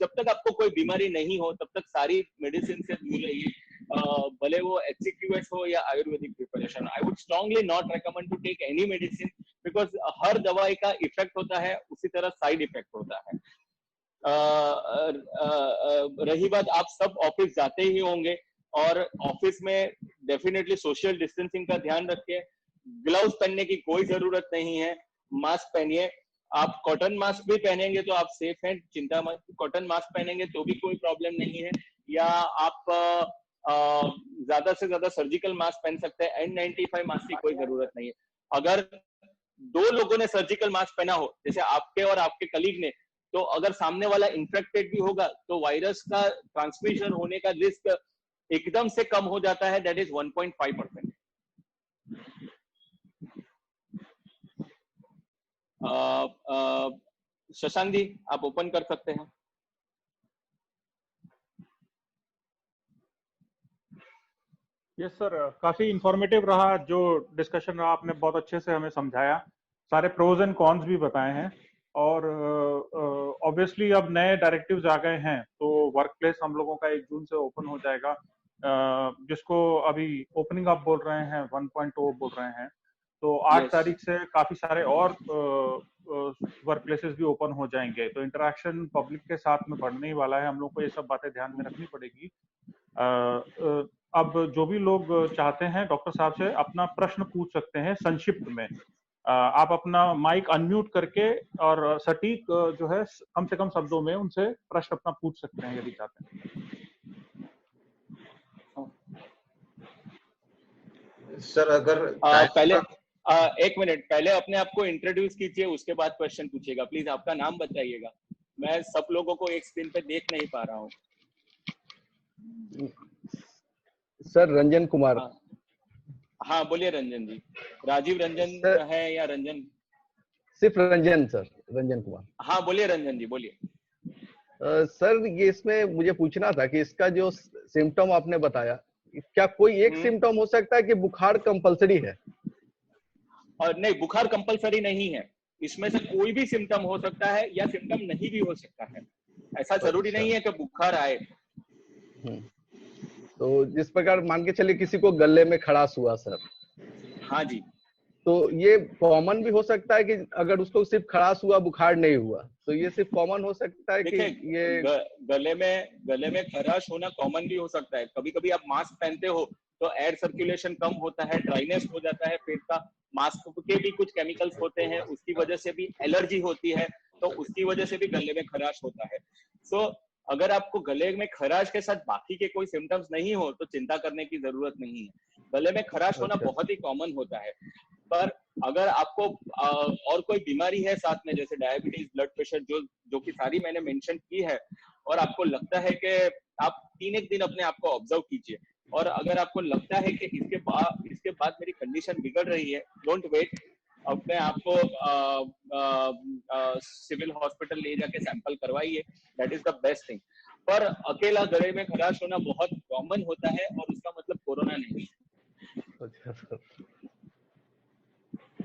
जब तक आपको कोई बीमारी नहीं हो तब तक सारी मेडिसिन से दूर रहिए, भले वो HCQS हो या आयुर्वेदिक preparation. I would strongly not recommend to take any medicine, because हर दवाई का इफेक्ट होता है, उसी तरह साइड इफेक्ट होता है। रही बात, आप सब ऑफिस जाते ही होंगे और ऑफिस में डेफिनेटली सोशल डिस्टेंसिंग का ध्यान रखिए। ग्लव्स पहनने की कोई जरूरत नहीं है, मास्क पहनिए। आप कॉटन मास्क भी पहनेंगे तो आप सेफ हैं, चिंता मत। कॉटन मास्क पहनेंगे तो भी कोई प्रॉब्लम नहीं है, या आप ज्यादा से ज्यादा सर्जिकल मास्क पहन सकते हैं। N95 मास्क की कोई जरूरत नहीं है। अगर दो लोगों ने सर्जिकल मास्क पहना हो, जैसे आपके और आपके कलीग ने, तो अगर सामने वाला इन्फेक्टेड भी होगा तो वायरस का ट्रांसमिशन होने का रिस्क एकदम से कम हो जाता है, दैट इज 1.5%। शशांक जी आप ओपन कर सकते हैं। यस सर, काफी इंफॉर्मेटिव रहा जो डिस्कशन रहा, आपने बहुत अच्छे से हमें समझाया, सारे प्रोज एंड कॉन्स भी बताए हैं। और ऑब्वियसली अब नए डायरेक्टिव्स आ गए हैं तो वर्क प्लेस हम लोगों का 1 जून से ओपन हो जाएगा, जिसको अभी ओपनिंग अप बोल रहे हैं, 1.0 बोल रहे हैं। तो 8 तारीख से काफी सारे और वर्क प्लेसेस भी ओपन हो जाएंगे, तो इंटरेक्शन पब्लिक के साथ में बढ़ने ही वाला है। हम लोग को ये सब बातें ध्यान में रखनी पड़ेगी। अब जो भी लोग चाहते हैं डॉक्टर साहब से अपना प्रश्न पूछ सकते हैं संक्षिप्त में। आप अपना माइक अनम्यूट करके और सटीक जो है कम से कम शब्दों में उनसे प्रश्न अपना पूछ सकते हैं यदि चाहते हैं। सर अगर पहले एक मिनट, पहले अपने आप को इंट्रोड्यूस कीजिए, उसके बाद क्वेश्चन पूछिएगा। प्लीज आपका नाम बताइएगा, मैं सब लोगों को एक स्क्रीन पे देख नहीं पा रहा हूँ। सर रंजन कुमार। हाँ बोलिए रंजन जी। राजीव रंजन सर, है या रंजन? सिर्फ रंजन सर, रंजन कुमार। हाँ बोलिए रंजन जी, बोलिए। सर ये इसमें मुझे पूछना था कि इसका जो सिम्टम आपने बताया, क्या कोई एक सिम्टम हो सकता है कि बुखार कंपलसरी है? और नहीं, बुखार कंपलसरी नहीं है। इसमें से कोई भी सिम्टम हो सकता है या सिम्टम नहीं भी हो सकता है। ऐसा जरूरी नहीं है कि बुखार आए। तो जिस प्रकार मान के चलिए किसी को गले में खराश हुआ सर, हाँ जी, तो ये कॉमन भी हो सकता है कि अगर उसको सिर्फ खराश हुआ, बुखार नहीं हुआ, तो ये सिर्फ कॉमन हो सकता है कि ये गले में खराश होना कॉमन भी हो सकता है। कभी कभी आप मास्क पहनते हो तो एयर सर्कुलेशन कम होता है, ड्राइनेस हो जाता है पेट का। मास्क के भी कुछ केमिकल्स होते हैं, उसकी वजह से भी एलर्जी होती है, तो उसकी वजह से भी गले में खराश होता है। सो अगर आपको गले में खराश के साथ बाकी के कोई सिम्टम्स नहीं हो तो चिंता करने की जरूरत नहीं है। गले में खराश होना बहुत ही कॉमन होता है। पर अगर आपको और कोई बीमारी है साथ में, जैसे डायबिटीज, ब्लड प्रेशर, जो कि सारी मैंने मेंशन की है, और आपको लगता है कि आप 3 दिन अपने आप को ऑब्जर्व कीजिए, और अगर आपको लगता है कि इसके बाद मेरी कंडीशन बिगड़ रही है, डोंट वेट, अपने आप को सिविल हॉस्पिटल ले जाके सैंपल करवाइए। That is the best thing. पर अकेला गले में खराश होना बहुत कॉमन होता है और उसका मतलब कोरोना नहीं है। अच्छा sir,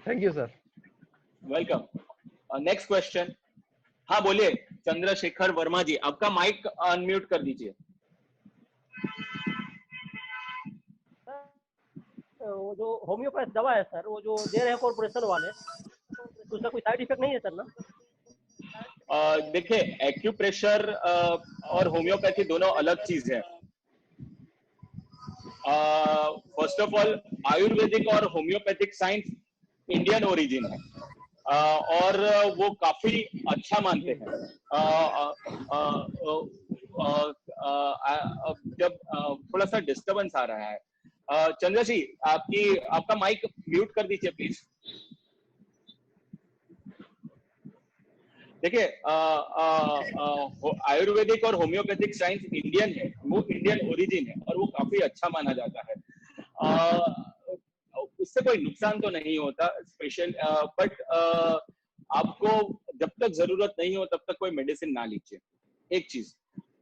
thank you sir. Welcome. Next question. हाँ बोलिए चंद्रशेखर वर्मा जी, आपका माइक अनम्यूट कर दीजिए। वो जो होम्योपैथ दवा है सर, वो जो दे रहे हैं कॉर्पोरेशन वाले, तो उसका कोई साइड इफेक्ट नहीं है सर ना? देखिए, एक्यूप्रेशर और होम्योपैथी दोनों अलग चीज है। फर्स्ट ऑफ ऑल, आयुर्वेदिक और होम्योपैथिक साइंस इंडियन ओरिजिन है, और वो काफी अच्छा मानते हैं। जब थोड़ा सा डिस्टरबेंस आ रहा है, चंद्र जी आपका माइक म्यूट कर दीजिए प्लीज। देखिए, आयुर्वेदिक और होम्योपैथिक साइंस इंडियन है, वो इंडियन ओरिजिन है और वो काफी अच्छा माना जाता है। उससे कोई नुकसान तो नहीं होता स्पेशल, बट आपको जब तक जरूरत नहीं हो तब तक कोई मेडिसिन ना लीजिए। एक चीज,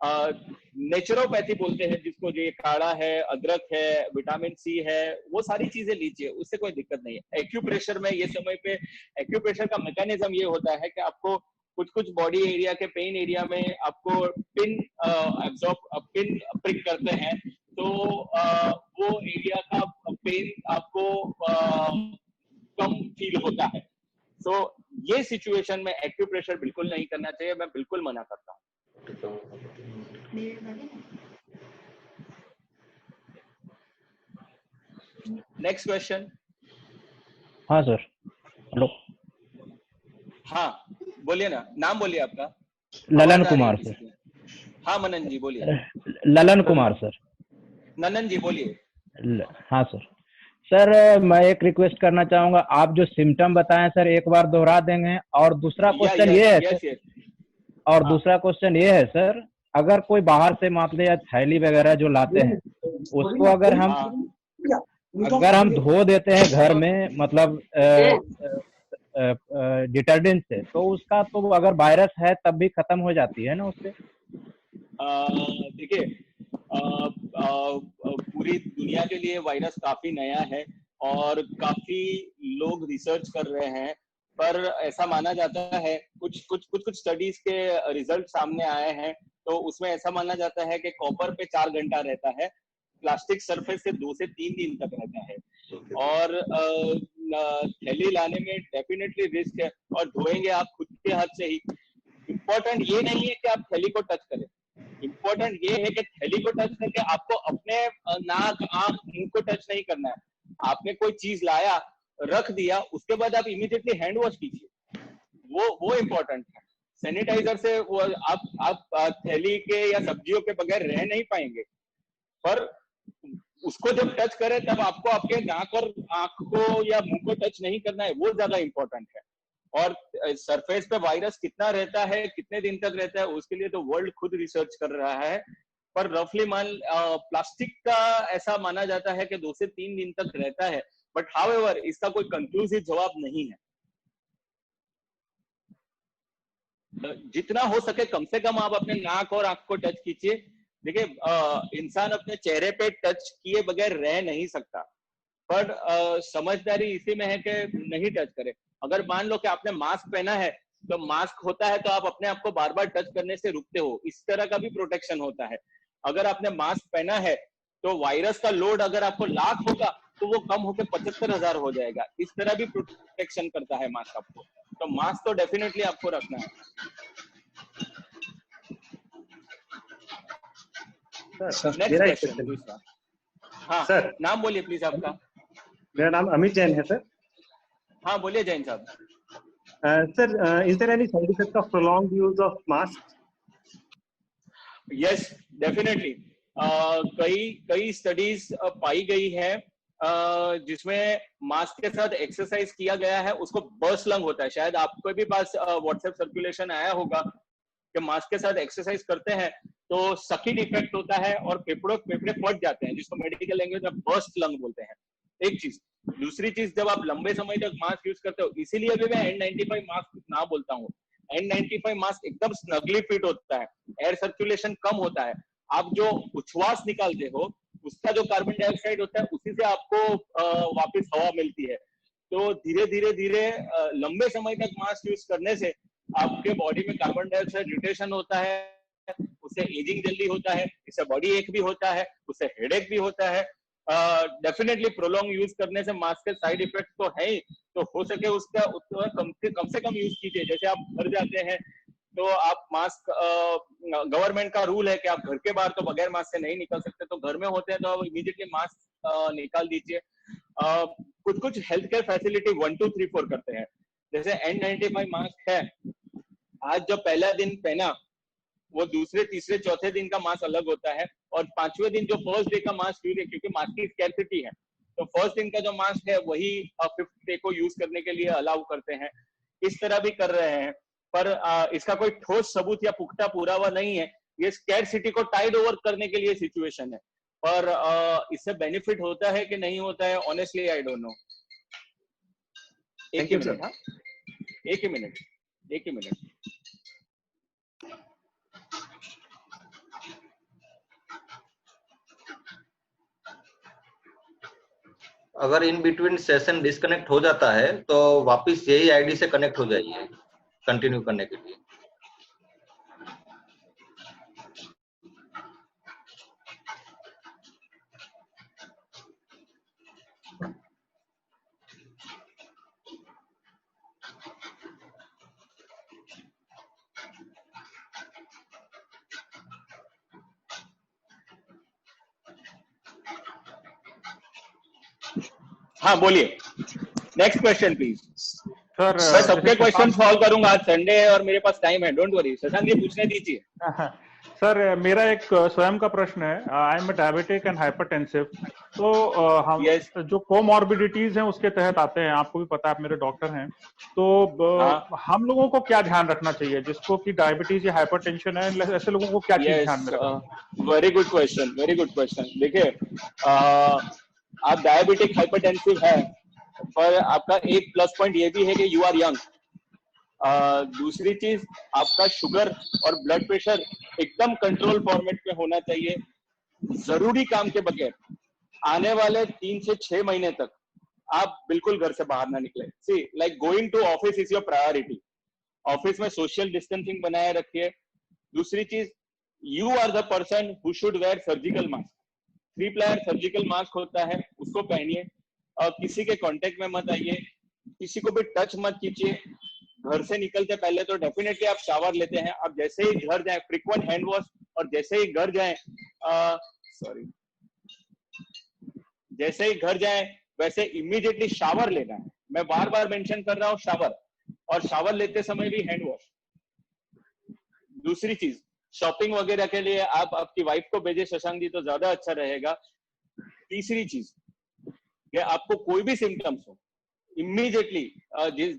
नेचुरोपैथी बोलते हैं जिसको, जो ये काढ़ा है, अदरक है, विटामिन सी है, वो सारी चीजें लीजिए, उससे कोई दिक्कत नहीं है। एक्यूप्रेशर में ये समय पे एक्यूप्रेशर का मैकेनिज्म ये होता है कि आपको कुछ बॉडी एरिया के पेन एरिया में आपको पिन प्रिक करते हैं, तो वो एरिया का पेन आपको कम फील होता है। सो ये सिचुएशन में एक्यूप्रेशर बिल्कुल नहीं करना चाहिए, मैं बिल्कुल मना करता हूँ। Next question. हाँ सर, हेलो। हाँ बोलिए ना, नाम बोलिए आपका। ललन कुमार सर। हाँ मनन जी बोलिए। ललन कुमार सर। ननन जी बोलिए। हाँ सर। सर मैं एक रिक्वेस्ट करना चाहूंगा, आप जो सिम्टम बताएं सर एक बार दोहरा देंगे। और दूसरा क्वेश्चन ये है सर, और दूसरा क्वेश्चन ये है सर, अगर कोई बाहर से मान लिया थैली वगैरह जो लाते हैं, उसको अगर हम धो देते हैं घर में, मतलब डिटर्जेंट से, तो उसका तो अगर वायरस है तब भी खत्म हो जाती है ना उससे? देखिए, पूरी दुनिया के लिए वायरस काफी नया है और काफी लोग रिसर्च कर रहे हैं, पर ऐसा माना जाता है, कुछ स्टडीज के रिजल्ट सामने आए हैं, तो उसमें ऐसा माना जाता है कि कॉपर पे 4 घंटा रहता है, प्लास्टिक सरफेस से 2 से 3 दिन तक रहता है, और थैली लाने में डेफिनेटली रिस्क है, और धोएंगे आप खुद के हाथ से ही। इम्पोर्टेंट ये नहीं है कि आप थैली को टच करें, इम्पोर्टेंट ये है कि थैली को टच करके आपको अपने नाक, आंख, मुंह को टच नहीं करना है। आपने कोई चीज लाया, रख दिया, उसके बाद आप इमीडिएटली हैंड वॉश कीजिए, वो इम्पोर्टेंट है। सैनिटाइजर से वो आप थैली के या सब्जियों के बगैर रह नहीं पाएंगे, पर उसको जब टच करे तब आपको आपके नाक और आंख को या मुंह को टच नहीं करना है, वो ज्यादा इंपॉर्टेंट है। और सरफेस पे वायरस कितना रहता है, कितने दिन तक रहता है, उसके लिए तो वर्ल्ड खुद रिसर्च कर रहा है। पर रफली प्लास्टिक का ऐसा माना जाता है कि 2 से 3 दिन तक रहता है, बट हाउएवर इसका कोई कंक्लूसिव जवाब नहीं है। जितना हो सके कम से कम आप अपने नाक और आंख को टच कीजिए। देखिए, इंसान अपने चेहरे पे टच किए बगैर रह नहीं सकता, पर समझदारी इसी में है कि नहीं टच करे। अगर मान लो कि आपने मास्क पहना है, तो मास्क होता है तो आप अपने आप को बार बार टच करने से रुकते हो, इस तरह का भी प्रोटेक्शन होता है। अगर आपने मास्क पहना है तो वायरस का लोड अगर आपको 1,00,000 होगा तो वो कम होकर 75,000 हो जाएगा, इस तरह भी प्रोटेक्शन करता है मास्क आपको। तो मास्क तो डेफिनेटली आपको रखना है। नेक्स्ट क्वेश्चन दूसरा। हाँ सर, नाम बोलिए प्लीज आपका। मेरा नाम अमित जैन है सर। हाँ बोलिए Jain sahab. Sir, is there any side effect of prolonged use of mask? Yes definitely, कई स्टडीज पाई गई है जिसमें मास्क के साथ एक्सरसाइज किया गया है, उसको बर्स्ट लंग होता है। शायद आपके भी पास व्हाट्सएप सर्कुलेशन आया होगा कि मास्क के साथ एक्सरसाइज करते हैं तो सकिंग इफेक्ट होता है और फेफड़े फट जाते हैं, जिसको मेडिकल लैंग्वेज में बर्स्ट लंग बोलते हैं। एक चीज। दूसरी चीज, जब आप लंबे समय तक मास्क यूज करते हो, इसीलिए अभी मैं N95 मास्क ना बोलता हूँ। N95 मास्क एकदम स्नगली फिट होता है, एयर सर्कुलेशन कम होता है। आप जो उच्छ्वास निकालते हो उसका जो कार्बन डाइऑक्साइड होता है उसी से आपको वापस हवा मिलती है। तो धीरे धीरे लंबे समय तक मास्क यूज करने से आपके बॉडी में कार्बन डाइऑक्साइड रिटेशन होता है, उससे एजिंग जल्दी होता है, इससे बॉडी एक भी होता है, उससे हेडेक भी होता है। डेफिनेटली प्रोलॉन्ग यूज करने से मास्क के साइड इफेक्ट तो है ही, तो हो सके उसका कम से कम यूज कीजिए। जैसे आप घर जाते हैं तो आप मास्क, गवर्नमेंट का रूल है कि आप घर के बाहर तो बगैर मास्क से नहीं निकल सकते, तो घर में होते हैं तो आप इमीडिएटली मास्क निकाल दीजिए। कुछ हेल्थ केयर फैसिलिटी 1 2 3 4 करते हैं। जैसे N95 मास्क है, आज जो पहला दिन पहना वो दूसरे तीसरे चौथे दिन का मास्क अलग होता है, और 5वें दिन जो फर्स्ट डे का मास्क यूज है, क्योंकि मास्क की स्कैर्सिटी है, तो फर्स्ट दिन का जो मास्क है वही 5th डे को यूज करने के लिए अलाउ करते हैं। इस तरह भी कर रहे हैं, पर इसका कोई ठोस सबूत या पुख्ता पुरावा नहीं है। ये स्कैर्सिटी को टाइड ओवर करने के लिए सिचुएशन है, पर इससे बेनिफिट होता है कि नहीं होता है, ऑनेस्टली आई डोंट नो। एक ही मिनट। हाँ एक ही मिनट। अगर इन बिटवीन सेशन डिस्कनेक्ट हो जाता है तो वापस यही आईडी से कनेक्ट हो जाइए कंटिन्यू करने के लिए। हाँ बोलिए, नेक्स्ट क्वेश्चन प्लीज। सर मैं सबके क्वेश्चन सॉल्व करूंगा, आज संडे है और मेरे पास टाइम है, डोंट वरी। शशांक जी पूछने दीजिए। सर मेरा एक स्वयं का प्रश्न है। I am diabetic and hypertensive, तो हम जो कोमॉर्बिडिटीज हैं उसके तहत आते हैं, आपको भी पता है, आप मेरे डॉक्टर हैं, तो हम लोगों को क्या ध्यान रखना चाहिए जिसको कि डायबिटीज या हाइपरटेंशन है, ऐसे लोगों को क्या चीज ध्यान में रखना? Very good question. देखिए, आप डायबिटिक हाइपरटेंसिव है, पर आपका एक प्लस पॉइंट ये भी है कि यू आर यंग। दूसरी चीज, आपका शुगर और ब्लड प्रेशर एकदम कंट्रोल फॉर्मेट में होना चाहिए। जरूरी काम के बगैर आने वाले 3 से 6 महीने तक आप बिल्कुल घर से बाहर ना निकले। See like going to office is your priority. Office में सोशल डिस्टेंसिंग बनाए रखिए। दूसरी चीज, you are the person who should wear surgical mask. 3 ply surgical mask होता है, उसको पहनिए। किसी के कांटेक्ट में मत आइए, किसी को भी टच मत कीजिए। घर से निकलते पहले तो डेफिनेटली आप शावर लेते हैं। आप जैसे ही घर जाए फ्रीक्वेंट हैंड वॉश, और जैसे ही घर जाए जैसे ही घर जाए वैसे इमीडिएटली शावर लेना है। मैं बार बार मेंशन कर रहा हूँ शावर, और शावर लेते समय भी हैंड वॉश। दूसरी चीज, शॉपिंग वगैरह के लिए आप आपकी वाइफ को भेजे शशांक जी तो ज्यादा अच्छा रहेगा। तीसरी चीज कि आपको कोई भी सिम्टम्स हो इमीडिएटली,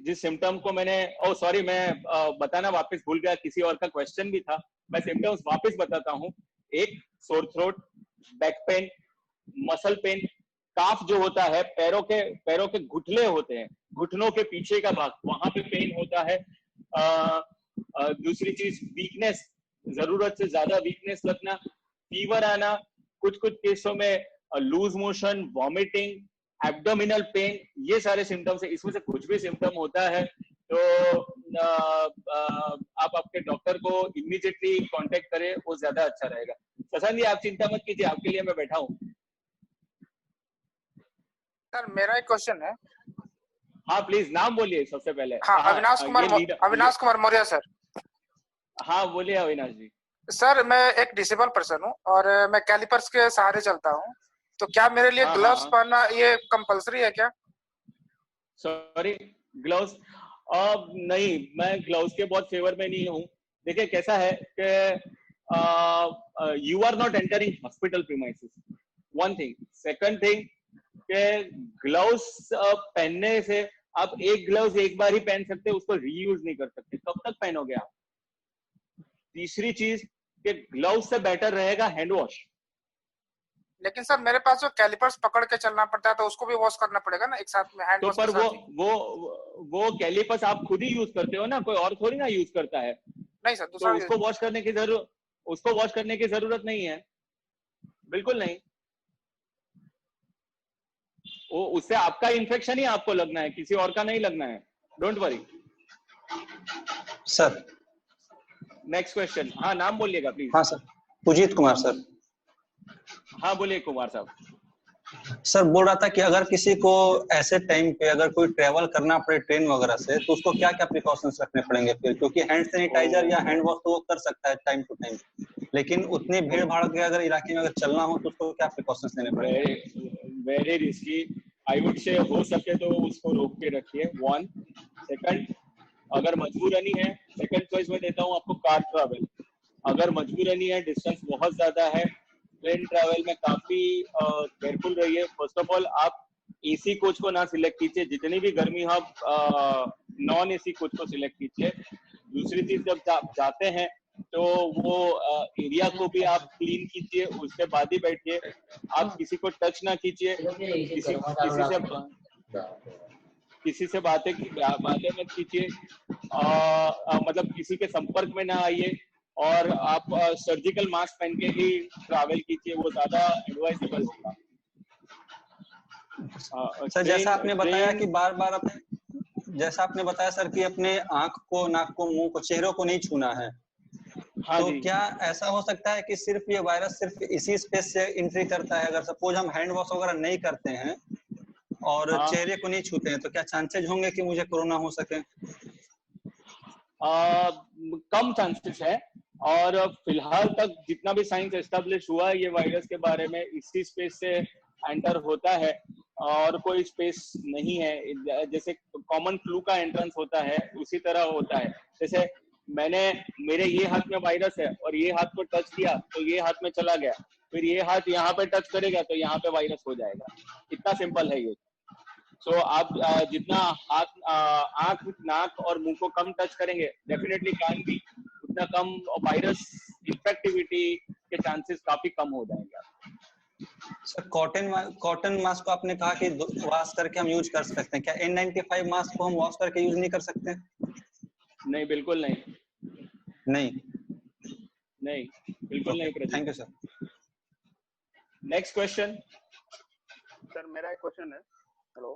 जिस सिम्टम को मैंने सॉरी मैं बताना वापस भूल गया, किसी और का क्वेश्चन भी था, मैं सिम्टम्स वापस बताता हूँ। एक sore throat, back pain, muscle pain, cough जो होता है, पैरों के घुटने होते हैं, घुटनों के पीछे का भाग, वहां पे पेन होता है। दूसरी चीज वीकनेस, जरूरत से ज्यादा वीकनेस लगना, फीवर आना, कुछ केसों में loose motion, vomiting, abdominal pain, ये सारे सिम्टम्स है। इसमें से कुछ भी सिम्टम होता है तो आप आपके डॉक्टर को इमीडिएटली कांटेक्ट करें, वो ज्यादा अच्छा रहेगा। शशांक जी आप चिंता मत कीजिए, आपके लिए मैं बैठा हूँ। सर मेरा एक क्वेश्चन है। हाँ प्लीज नाम बोलिए सबसे पहले। हाँ, अविनाश कुमार मौर्य सर। हाँ बोलिए अविनाश जी। सर मैं एक डिसेबल पर्सन हूँ और मैं कैलिपर्स के सहारे चलता हूँ, तो क्या मेरे लिए ग्लव्स पहनना ये कंपलसरी है क्या? सॉरी, ग्लव्स नहीं, मैं ग्लव्स के बहुत फेवर में नहीं हूँ। देखिए कैसा है कि you are not entering hospital premises, one thing. Second thing के ग्लव्स पहनने से आप एक ग्लव्स एक बार ही पहन सकते, उसको रीयूज नहीं कर सकते, कब तक पहनोगे आप? तीसरी चीज कि ग्लव्स से बेटर रहेगा हैंड वॉश। लेकिन सर मेरे पास जो कैलिपर्स पकड़ के चलना पड़ता है तो उसको भी वॉश करना पड़ेगा ना एक साथ में, हैंड वॉश तो पर वो कैलिपर्स आप खुद ही यूज करते हो ना, कोई और थोड़ी ना यूज करता है। नहीं सर, तो उसको वॉश करने की जरूरत नहीं है, बिल्कुल नहीं। वो उससे आपका इन्फेक्शन ही आपको लगना है, किसी और का नहीं लगना है, don't worry. Sir next question. हाँ नाम बोलिएगा प्लीज। हाँ सर, पुजीत कुमार सर। हाँ बोलिए कुमार साहब। सर बोल रहा था कि अगर किसी को ऐसे टाइम पे अगर कोई ट्रेवल करना पड़े ट्रेन वगैरह से, तो उसको क्या क्या प्रिकॉशंस रखने पड़ेंगे फिर? क्योंकि हैंड सैनिटाइजर या हैंड वॉश तो वो कर सकता है टाइम टू टाइम, लेकिन उतनी भीड़ भाड़ के अगर इलाके में अगर चलना हो तो उसको क्या प्रिकॉशंस लेने पड़ेंगे? Very risky, I would say हो सके तो उसको रोक के रखिए, वन। सेकंड, अगर मजबूरनी है, सेकंड चॉइस में देता हूँ आपको कार ट्रैवल। अगर मजबूरनी है, डिस्टेंस बहुत ज्यादा है, ट्रेन ट्रैवल में काफी केयरफुल रहिए। फर्स्ट ऑफ ऑल आप एसी कोच को ना सिलेक्ट कीजिए, जितनी भी गर्मी हो आप नॉन एसी कोच को सिलेक्ट कीजिए। दूसरी चीज, जब जाते हैं तो वो एरिया को भी आप क्लीन कीजिए, उसके बाद ही बैठिए। आप किसी को टच ना कीजिए, किसी से बातें मत कीजिए, मतलब किसी के संपर्क में ना आइए, और आप सर्जिकल मास्क पहन के ही ट्रैवल कीजिए, वो ज्यादा एडवाइजेबल होगा। सर जैसा आपने बताया कि बार-बार जैसा आपने बताया सर कि अपने आंख को, नाक को, मुंह को, चेहरों को नहीं छूना है। हाँ तो क्या ऐसा हो सकता है कि सिर्फ ये वायरस सिर्फ इसी स्पेस से एंट्री करता है? अगर सपोज हम हैंड वॉश वगैरह नहीं करते हैं और चेहरे को नहीं छूते हैं, तो क्या चांसेस होंगे कि मुझे कोरोना हो सके? कम चांसेस है, और फिलहाल तक जितना भी साइंस एस्टेब्लिश हुआ है ये वायरस के बारे में, इसी स्पेस से एंटर होता है और कोई स्पेस नहीं है। जैसे कॉमन फ्लू का एंट्रेंस होता है उसी तरह होता है। जैसे मेरे ये हाथ में वायरस है और ये हाथ को टच किया तो ये हाथ में चला गया, फिर ये हाथ यहाँ पे टच करेगा तो यहाँ पे वायरस हो जाएगा, इतना सिंपल है ये। सो आप जितना हाथ, आंख, नाक और मुंह को कम टच करेंगे, डेफिनेटली कान भी, उतना कम वायरस इन्फेक्टिविटी के चांसेस काफी कम हो जाएंगे। सर कॉटन मास्क को आपने कहा कि वॉश करके हम यूज कर सकते हैं, क्या N95 मास्क को हम वॉश करके यूज नहीं कर सकते? नहीं, बिल्कुल नहीं, बिल्कुल नहीं। Thank you sir. Next question. Sir मेरा एक क्वेश्चन है। हेलो,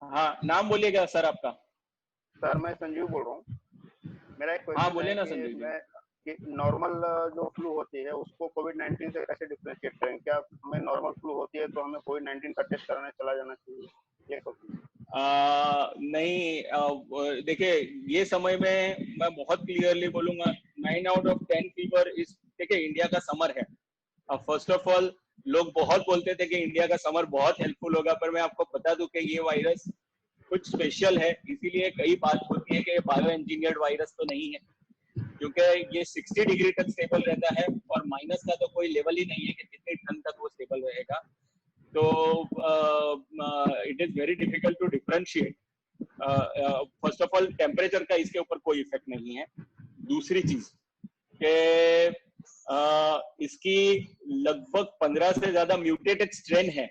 हाँ नाम बोलिएगा सर आपका। सर मैं संजीव बोल रहा हूँ। मेरा एक क्वेश्चन, हाँ बोलिए ना संजीव जी। कि नॉर्मल जो फ्लू होती है उसको कोविड-19 से कैसे डिफरेंशिएट करें? क्या हमें नॉर्मल फ्लू होती है तो हमें कोविड-19 का टेस्ट कराने चला जाना चाहिए? ये नहीं, देखिए ये समय में मैं बहुत क्लियरली बोलूंगा, 9 आउट ऑफ 10 फीवर इस, देखिए इंडिया का समर है। फर्स्ट ऑफ ऑल लोग बहुत बोलते थे कि इंडिया का समर बहुत हेल्पफुल होगा, पर मैं आपको बता दूं कि ये वायरस कुछ स्पेशल है, इसीलिए कई बात होती है कि ये बायो इंजीनियर्ड वायरस तो नहीं है, क्योंकि ये 60 डिग्री तक स्टेबल रहता है और माइनस का तो कोई लेवल ही नहीं है कि कितनी ठंड तक वो स्टेबल रहेगा। तो it is very difficult to differentiate. First of all temperature का इसके ऊपर कोई इफेक्ट नहीं है। दूसरी चीज के इसकी लगभग 15 से ज्यादा म्यूटेटेड स्ट्रेन है,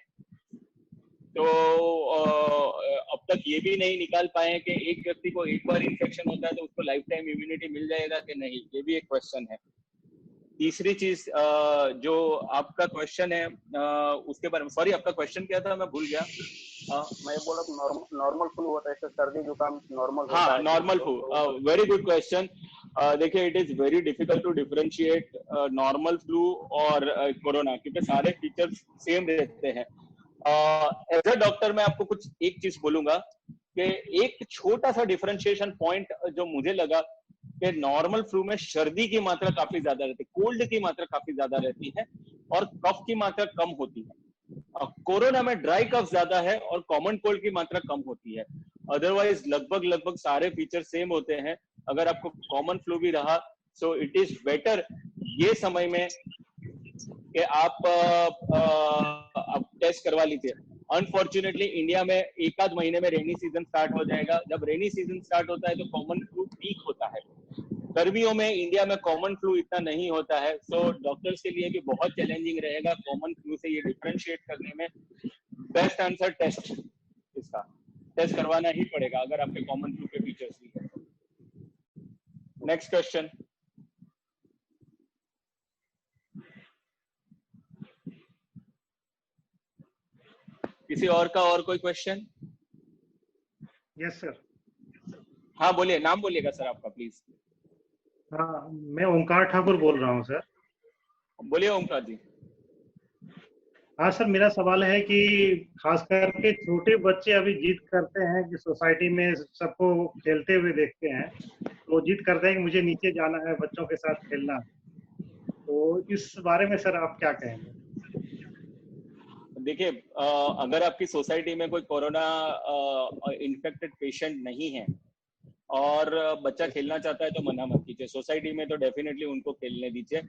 तो अब तक ये भी नहीं निकाल पाए कि एक व्यक्ति को एक बार इन्फेक्शन होता है तो उसको लाइफ टाइम इम्यूनिटी मिल जाएगा कि नहीं, ये भी एक क्वेश्चन है। तीसरी चीज जो आपका क्वेश्चन है उसके बारे में, सॉरी आपका क्वेश्चन क्या था, मैं भूल गया। मैं बोला नॉर्मल फ्लू होता है, सर्दी जुकाम नॉर्मल होता है। हाँ, normal flu, very good question. देखिए it is very difficult to differentiate normal flu और कोरोना, क्योंकि सारे फीचर्स सेम रहते हैं। एज अ डॉक्टर मैं आपको कुछ एक चीज बोलूंगा कि एक छोटा सा डिफरेंशिएशन पॉइंट जो मुझे लगा कि नॉर्मल फ्लू में सर्दी की मात्रा काफी ज्यादा रहती है, कोल्ड की मात्रा काफी ज्यादा रहती है और कफ की मात्रा कम होती है। कोरोना में ड्राई कफ ज्यादा है और कॉमन कोल्ड की मात्रा कम होती है। अदरवाइज लगभग सारे फीचर सेम होते हैं। अगर आपको कॉमन फ्लू भी रहा सो इट इज बेटर ये समय में कि आप टेस्ट करवा लीजिए। अनफॉर्चुनेटली इंडिया में एक आध महीने में रेनी सीजन स्टार्ट हो जाएगा। जब रेनी सीजन स्टार्ट होता है तो कॉमन फ्लू पीक होता है। गर्मियों में इंडिया में कॉमन फ्लू इतना नहीं होता है, सो डॉक्टर्स के लिए भी बहुत चैलेंजिंग रहेगा कॉमन फ्लू से ये डिफरेंशिएट करने में। बेस्ट आंसर टेस्ट, इसका टेस्ट करवाना ही पड़ेगा अगर आपके कॉमन फ्लू के फीचर्स भी है। Next question. किसी और का और कोई क्वेश्चन? Yes sir. हाँ बोलिए, नाम बोलिएगा सर आपका प्लीज। हाँ, मैं ओंकार ठाकुर बोल रहा हूँ सर। बोलिए ओंकार जी। हाँ सर, मेरा सवाल है कि खास करके छोटे बच्चे अभी जिद करते हैं कि सोसाइटी में सबको खेलते हुए देखते हैं, तो जिद करते हैं कि मुझे नीचे जाना है, बच्चों के साथ खेलना। तो इस बारे में सर आप क्या कहेंगे? देखिए अगर आपकी सोसाइटी में कोई कोरोना इन्फेक्टेड पेशेंट नहीं है और बच्चा खेलना चाहता है तो मना मत कीजिए। सोसाइटी में तो डेफिनेटली उनको खेलने दीजिए।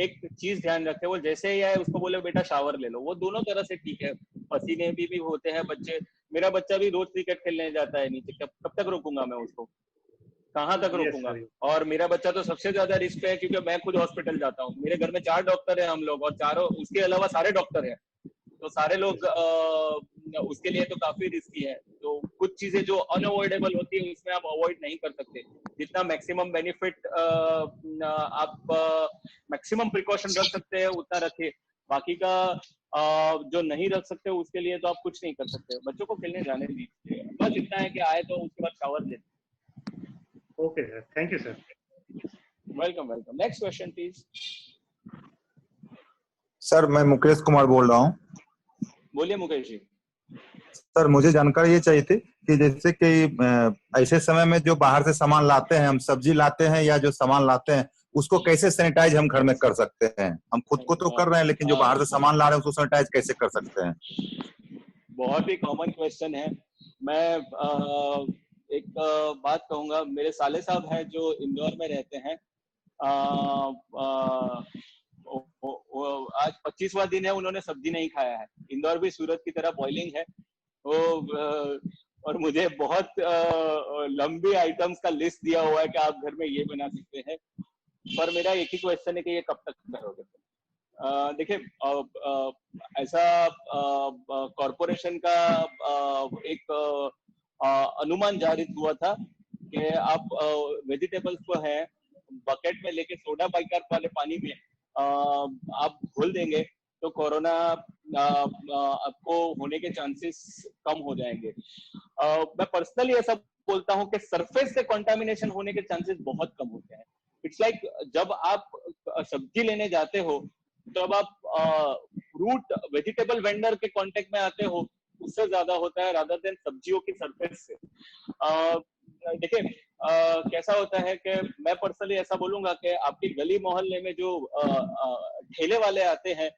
एक चीज ध्यान रखें, वो जैसे ही आए उसको बोले बेटा शावर ले लो, वो दोनों तरह से ठीक है। पसीने भी होते हैं बच्चे, मेरा बच्चा भी रोज क्रिकेट खेलने जाता है नीचे, कब तक रोकूंगा मैं उसको, कहाँ तक रोकूंगा? और मेरा बच्चा तो सबसे ज्यादा रिस्क है क्योंकि मैं खुद हॉस्पिटल जाता हूँ। मेरे घर में 4 डॉक्टर है हम लोग, और चारों उसके अलावा सारे डॉक्टर है, तो सारे लोग उसके लिए तो काफी रिस्की है। तो कुछ चीजें जो अनअवॉइडेबल होती है उसमें आप अवॉइड नहीं कर सकते। जितना मैक्सिमम बेनिफिट आप मैक्सिमम प्रिकॉशन रख सकते हैं उतना रखिए। बाकी का जो नहीं रख सकते उसके लिए तो आप कुछ नहीं कर सकते। बच्चों को खेलने जाने दीजिए, बस इतना है कि आए तो उसके बाद शावर ले। Okay sir, thank you sir. Welcome welcome. Next question please. Sir मैं मुकेश कुमार बोल रहा हूँ। बोलिए मुकेश जी। सर मुझे जानकारी ये चाहिए थी कि जैसे कि ऐसे समय में जो बाहर से सामान लाते हैं, हम सब्जी लाते हैं या जो सामान लाते हैं, उसको कैसे सैनिटाइज हम घर में कर सकते हैं? हम खुद को तो कर रहे हैं, लेकिन जो बाहर से सामान ला रहे हैं उसको सैनिटाइज कैसे कर सकते हैं? बहुत ही कॉमन क्वेश्चन है। मैं एक बात कहूंगा, मेरे साले साहब हैं जो इंदौर में रहते हैं। आज 25वां दिन है उन्होंने सब्जी नहीं खाया है। इंदौर भी सूरत की तरह बॉइलिंग है और मुझे बहुत लंबी आइटम्स का लिस्ट दिया हुआ है कि आप घर में ये बना सकते हैं, पर मेरा एक ही क्वेश्चन है कि ये कब तक करोगे? देखिए ऐसा कॉरपोरेशन का एक अनुमान जारी हुआ था कि आप वेजिटेबल्स को है बकेट में लेके सोडा बाइकार्ब वाले पानी में आप घोल देंगे तो कोरोना आपको होने के चांसेस कम हो जाएंगे। मैं पर्सनली ऐसा बोलता हूं कि सरफेस से कंटामिनेशन होने के चांसेस बहुत कम होते हैं। इट्स लाइक जब आप सब्जी लेने जाते हो तब आप फ्रूट वेजिटेबल वेंडर के कांटेक्ट में आते हो, उससे ज्यादा होता है रादर देन सब्जियों की सरफेस से। देखिए कैसा होता है कि मैं पर्सनली ऐसा बोलूंगा कि आपकी गली मोहल्ले में जो ठेले वाले आते हैं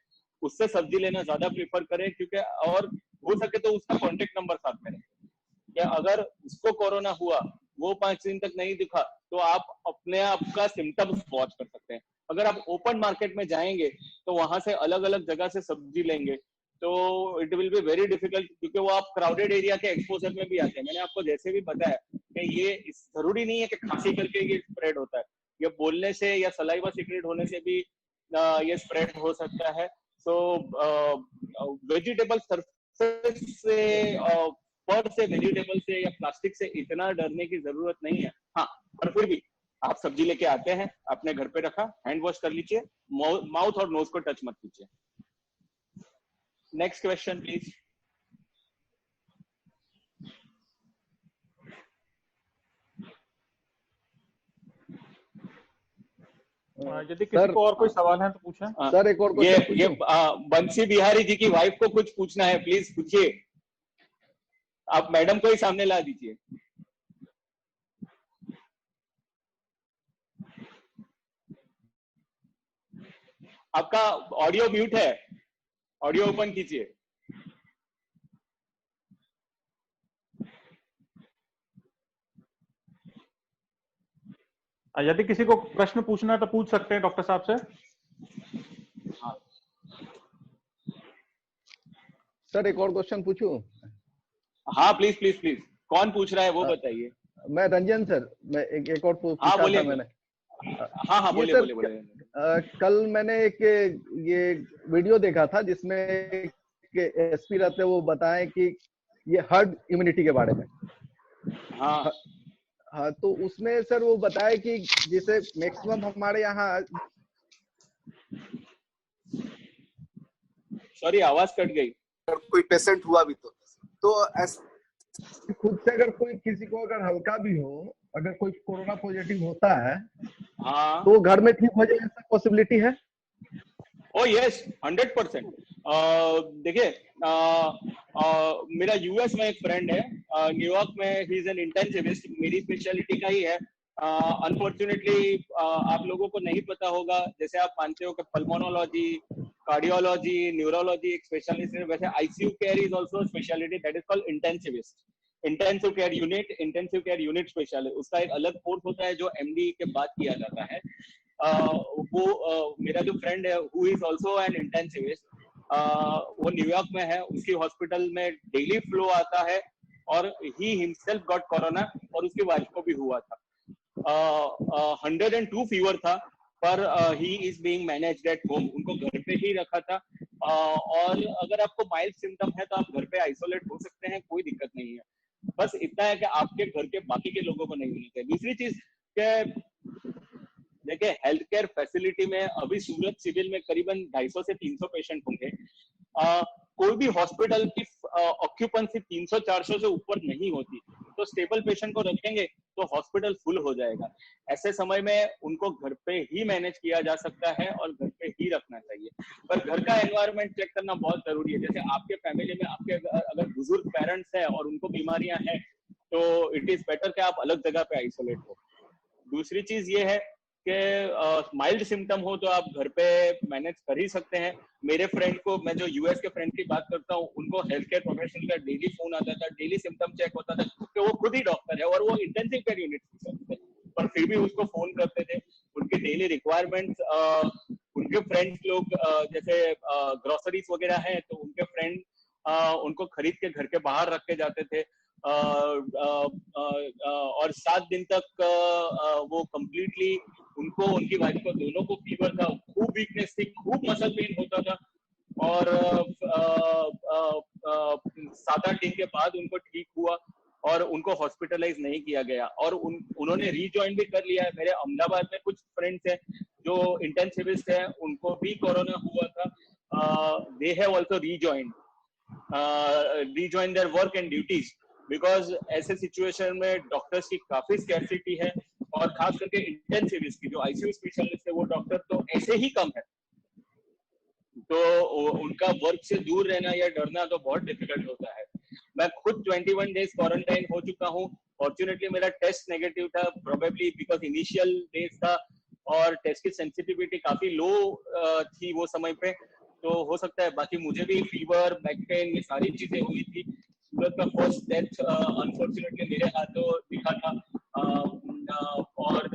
उससे सब्जी लेना ज्यादा प्रीफर करें, क्योंकि और हो सके तो उसका कांटेक्ट नंबर साथ में रखें कि अगर उसको कोरोना हुआ, वो 5 दिन तक नहीं दिखा, तो आप अपने आप का सिम्टम्स वॉच कर सकते हैं। अगर आप ओपन मार्केट में जाएंगे तो वहां से अलग अलग जगह से सब्जी लेंगे तो it will be very difficult, क्योंकि वो आप क्राउडेड एरिया के एक्सपोजर में भी आते हैं। मैंने आपको जैसे भी बताया कि ये जरूरी नहीं है कि खांसी करके ये स्प्रेड होता है, ये बोलने से या सलाइवा सीक्रेट होने से भी ये स्प्रेड हो सकता है। सो वेजिटेबल सरफेस से पर से वेजिटेबल से या प्लास्टिक से इतना डरने की जरूरत नहीं है। हाँ, पर फिर भी आप सब्जी लेके आते हैं, अपने घर पे रखा, हैंड वॉश कर लीजिए, माउथ और नोज को टच मत कीजिए। Next question please. यदि किसी को और कोई सवाल है तो पूछें। सर एक और ये बंसी बिहारी जी की वाइफ को कुछ पूछना है, प्लीज पूछिए। आप मैडम को ही सामने ला दीजिए। आपका ऑडियो म्यूट है, ऑडियो ओपन कीजिए। यदि किसी को प्रश्न पूछना है तो पूछ सकते हैं डॉक्टर साहब से। सर एक और क्वेश्चन पूछूं? हाँ प्लीज प्लीज प्लीज। कौन पूछ रहा है वो बताइए। मैं रंजन सर, मैं एक और पूछा था मैंने। हाँ बोलिए बोलिए बोलिए। कल मैंने एक ये वीडियो देखा था जिसमें एसपी रहते वो बताएं कि ये हर्ड इम्यूनिटी के बारे में। हाँ, तो उसमें सर वो बताया कि जैसे मैक्सिमम हमारे यहाँ, सॉरी आवाज कट गई। कोई पेशेंट हुआ भी तो ऐसे खुद से अगर कोई किसी को अगर हल्का भी हो, अगर कोई कोरोना पॉजिटिव होता है तो घर में ठीक हो जाए, ऐसा पॉसिबिलिटी है? ओ यस, 100%। देखिए मेरा यूएस में एक फ्रेंड है, न्यूयॉर्क में, ही इज एन इंटेंसिविस्ट, मेरी स्पेशलिटी का ही है। अनफॉर्चुनेटली आप लोगों को नहीं पता होगा, जैसे आप मानते हो कि पल्मोनोलॉजी, कार्डियोलॉजी, न्यूरोलॉजी एक स्पेशलिस्ट है, वैसे ICU care is also speciality that is called intensivist, intensive care unit specialist. उसका एक अलग कोर्स होता है जो एमडी के बाद किया जाता है। वो मेरा जो फ्रेंड है who is also an intensivist, वो न्यूयॉर्क में है, उसकी हॉस्पिटल में डेली फ्लो आता है और ही हिमसेल्फ गॉट कोरोना और उसकी वाइफ को भी हुआ था। 102 फीवर था, पर he is being managed at home, उनको घर पे ही रखा था। और अगर आपको माइल्ड सिम्टम है तो आप घर पे आइसोलेट हो सकते हैं, कोई दिक्कत नहीं है। बस इतना है कि आपके घर के बाकी के लोगों को नहीं होना चाहिए। दूसरी चीज के देखिए, हेल्थ केयर फैसिलिटी में अभी सूरत सिविल में करीबन 250 से 300 पेशेंट होंगे। कोई भी हॉस्पिटल की ऑक्यूपेंसी 300-400 से ऊपर नहीं होती, तो स्टेबल पेशेंट को रखेंगे तो हॉस्पिटल फुल हो जाएगा। ऐसे समय में उनको घर पे ही मैनेज किया जा सकता है और घर पे ही रखना चाहिए। पर घर का एनवायरनमेंट चेक करना बहुत जरूरी है। जैसे आपके फैमिली में आपके अगर बुजुर्ग पेरेंट्स हैं और उनको बीमारियां हैं, तो इट इज बेटर कि आप अलग जगह पे आइसोलेट हो। दूसरी चीज ये है कि माइल्ड सिम्टम हो तो आप घर पे मैनेज कर ही सकते हैं। मेरे फ्रेंड को, मैं जो यूएस के फ्रेंड की बात करता हूँ, उनको हेल्थ केयर प्रोफेशनल का डेली फोन आता था, डेली सिम्टम चेक होता था, क्योंकि वो खुद ही डॉक्टर है और वो इंटेंसिव केयर यूनिट में, पर फिर भी उसको फोन करते थे। उनके डेली रिक्वायरमेंट्स, उनके फ्रेंड्स लोग जैसे ग्रोसरीज वगैरह हैं, तो उनके फ्रेंड उनको खरीद के घर के बाहर रख के जाते थे। और 7 दिन तक वो कंप्लीटली, उनको, उनकी वाइफ को, दोनों को फीवर था, खूब वीकनेस थी, खूब मसल पेन होता था, और 7-8 दिन के बाद उनको ठीक हुआ और उनको हॉस्पिटलाइज नहीं किया गया और उन्होंने रीजॉइन भी कर लिया है। मेरे अहमदाबाद में कुछ फ्रेंड्स हैं जो इंटेंसिविस्ट हैं, उनको भी कोरोना हुआ था, they have also rejoined their work and duties, because ऐसे सिचुएशन में डॉक्टर्स की काफी स्कैर्सिटी है, और खास करके इंटेंसिविस्ट की जो आईसीयू स्पेशलिस्ट है, वो डॉक्टर तो ऐसे ही कम है, तो उनका वर्क से दूर रहना या डरना तो बहुत डिफिकल्ट होता है। मैं खुद 21 डेज क्वारंटाइन हो चुका हूँ। फॉर्चुनेटली मेरा टेस्ट नेगेटिव था, प्रोबेबली बिकॉज इनिशियल डेज था और टेस्ट की सेंसिटिविटी काफी लो थी वो समय पे, तो हो सकता है। बाकी मुझे भी फीवर, बैक पेन, ये सारी चीजें हुई थी। सूरत का फर्स्ट डेथ अनफॉर्चुनेटली मेरे हाथों दिखा था, और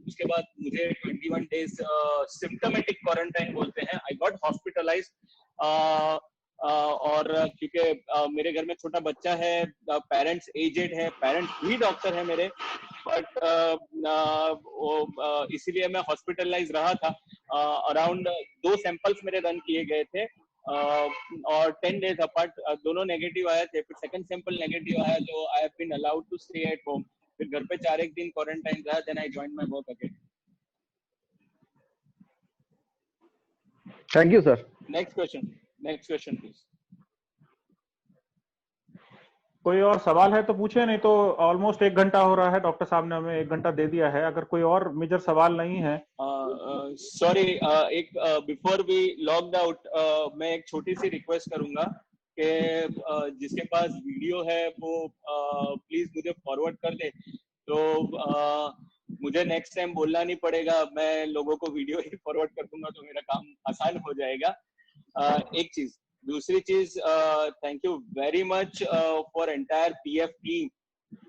उसके बाद मुझे 21 इज सिम्टोमेटिक क्वारंटाइन बोलते हैं। आई गॉट हॉस्पिटलाइज्ड और क्योंकि मेरे घर में छोटा बच्चा है, पेरेंट्स एजेड है, पेरेंट्स भी डॉक्टर है मेरे, बट इसीलिए मैं हॉस्पिटलाइज रहा था। अराउंड 2 सैंपल्स मेरे रन किए गए थे और 10 डेज अपार्ट दोनों नेगेटिव आए थे। फिर सेकंड सैंपल नेगेटिव आया तो I have been allowed to stay at home. फिर घर पे 4 दिन क्वारंटाइन रहा, then I join my work again. Thank you sir. Next question please. कोई और सवाल है तो पूछे, नहीं तो ऑलमोस्ट 1 घंटा हो रहा है, डॉक्टर साहब ने हमें 1 घंटा दे दिया है। अगर कोई और मेजर सवाल नहीं है। सॉरी, एक बिफोर वी लॉग्ड आउट मैं एक छोटी सी रिक्वेस्ट करूंगा कि जिसके पास वीडियो है वो प्लीज मुझे फॉरवर्ड कर दे, तो मुझे नेक्स्ट टाइम बोलना नहीं पड़ेगा, मैं लोगों को वीडियो ही फॉरवर्ड कर दूंगा तो मेरा काम आसान हो जाएगा। एक चीज। दूसरी चीज, thank you very much for entire PF team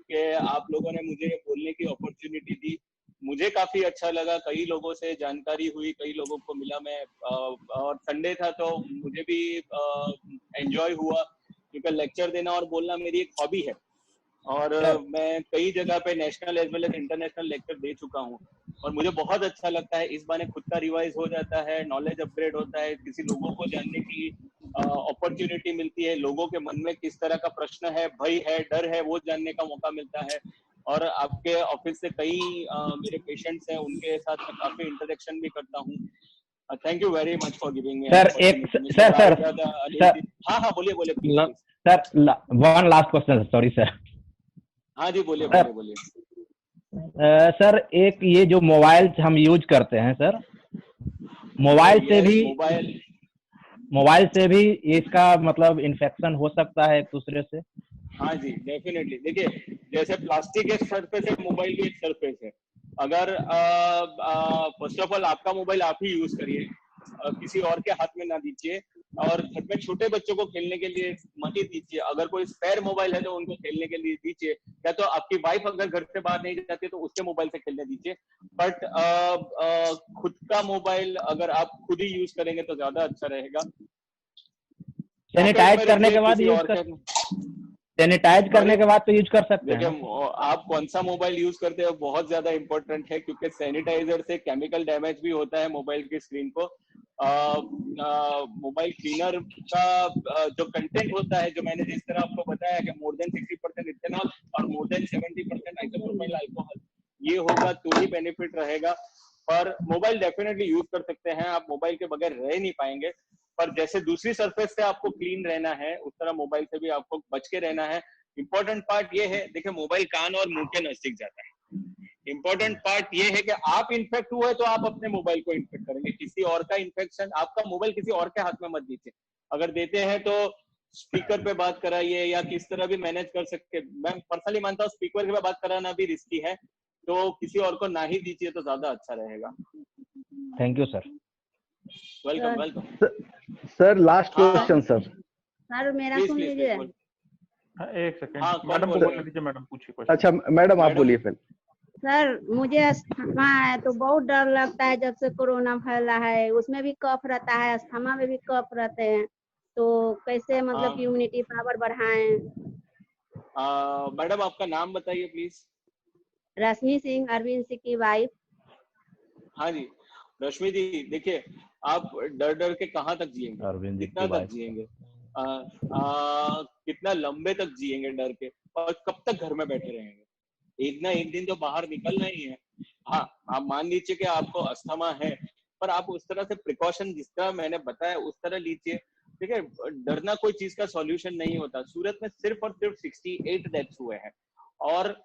के आप लोगों ने मुझे बोलने की अपॉर्चुनिटी दी। मुझे काफी अच्छा लगा, कई लोगों से जानकारी हुई, कई लोगों को मिला मैं, और संडे था तो मुझे भी एंजॉय हुआ, क्योंकि लेक्चर देना और बोलना मेरी एक हॉबी है और मैं कई जगह पे national as well as international lecture दे चुका हूँ और मुझे बहुत अच्छा लगता है। इस बहाने खुद का रिवाइज हो जाता है, नॉलेज अपग्रेड होता है, किसी लोगों को जानने की अपॉर्चुनिटी मिलती है, लोगों के मन में किस तरह का प्रश्न है, भय है, डर है, वो जानने का मौका मिलता है। और आपके ऑफिस से कई मेरे पेशेंट्स हैं, उनके साथ मैं काफी इंटरेक्शन भी करता हूँ। Thank you very much for giving me. Sir हाँ बोलिए sir, one last question, sorry sir. हाँ जी बोलिए। सर एक ये जो मोबाइल हम यूज करते हैं सर, मोबाइल से भी इसका मतलब इन्फेक्शन हो सकता है एक दूसरे से? हाँ जी डेफिनेटली। देखिए जैसे प्लास्टिक एक सरफेस है, मोबाइल भी एक सरफेस है। अगर फर्स्ट ऑफ ऑल आपका मोबाइल आप ही यूज करिए, किसी और के हाथ में ना दीजिए, और घर में छोटे बच्चों को खेलने के लिए मत ही दीजिए। अगर कोई स्पेयर मोबाइल है तो उनको खेलने के लिए दीजिए, या तो आपकी वाइफ अगर घर से बाहर नहीं जाती तो उसके मोबाइल से खेलने दीजिए। बट खुद का मोबाइल अगर आप खुद ही यूज करेंगे तो ज्यादा अच्छा रहेगा। सैनिटाइज करने के बाद सैनिटाइज करने के बाद तो यूज कर सकते हैं। देखिए आप कौन सा मोबाइल यूज करते हो बहुत ज्यादा इंपॉर्टेंट है, क्योंकि सैनिटाइजर से केमिकल डैमेज भी होता है मोबाइल की स्क्रीन को। मोबाइल क्लीनर का जो कंटेंट होता है, जो मैंने जिस तरह आपको बताया कि मोर देन 60% इथेनॉल और मोर देन 70% आइसोप्रोपाइल अल्कोहल, ये होगा तो ही बेनिफिट रहेगा। पर मोबाइल डेफिनेटली यूज कर सकते हैं, आप मोबाइल के बगैर रह नहीं पाएंगे। पर जैसे दूसरी सरफेस से आपको क्लीन रहना है, उस तरह मोबाइल से भी आपको बच के रहना है। इंपॉर्टेंट पार्ट ये है, देखिए मोबाइल कान और मुंह के नजदीक जाता है। इंपॉर्टेंट पार्ट ये है कि आप इन्फेक्ट हुए तो आप अपने मोबाइल को इन्फेक्ट करेंगे। किसी और का इन्फेक्शन, आपका मोबाइल किसी और के हाथ में मत दीजिए। अगर देते हैं तो स्पीकर पे बात कराइए या किस तरह भी मैनेज कर सकते। मैं पर्सनली मानता हूँ स्पीकर पे बात कराना भी रिस्की है, तो किसी और को ना ही दीजिए तो ज्यादा अच्छा रहेगा। Thank you sir. Welcome. Sir last question sir मेरा सुन लीजिए। एक सेकंड मैडम को बोलने दीजिए, मैडम पूछिए क्वेश्चन। अच्छा मैडम आप बोलिए फिर। सर मुझे अस्थमा है तो बहुत डर लगता है, जब से कोरोना फैला है उसमें भी कफ रहता है, अस्थमा में भी कफ रहते हैं, तो कैसे मतलब इम्यूनिटी पावर बढ़ाएं? मैडम आपका नाम बताइए प्लीज। रश्मि सिंह, अरविंद सिंह की वाइफ। हाँ जी रश्मि जी, देखिए आप डर डर के कहाँ तक जिएंगे, कितना तक जिएंगे, कितना लंबे तक जिएंगे डर के, और कब तक घर में बैठे रहेंगे? एक ना एक दिन तो बाहर निकलना ही है। हाँ आप मान लीजिए कि आपको अस्थमा है, पर आप उस तरह से प्रिकॉशन जिस तरह मैंने बताया उस तरह लीजिए। ठीक है, डरना कोई चीज का सॉल्यूशन नहीं होता। सूरत में सिर्फ और सिर्फ 68 डेथ्स हुए हैं, और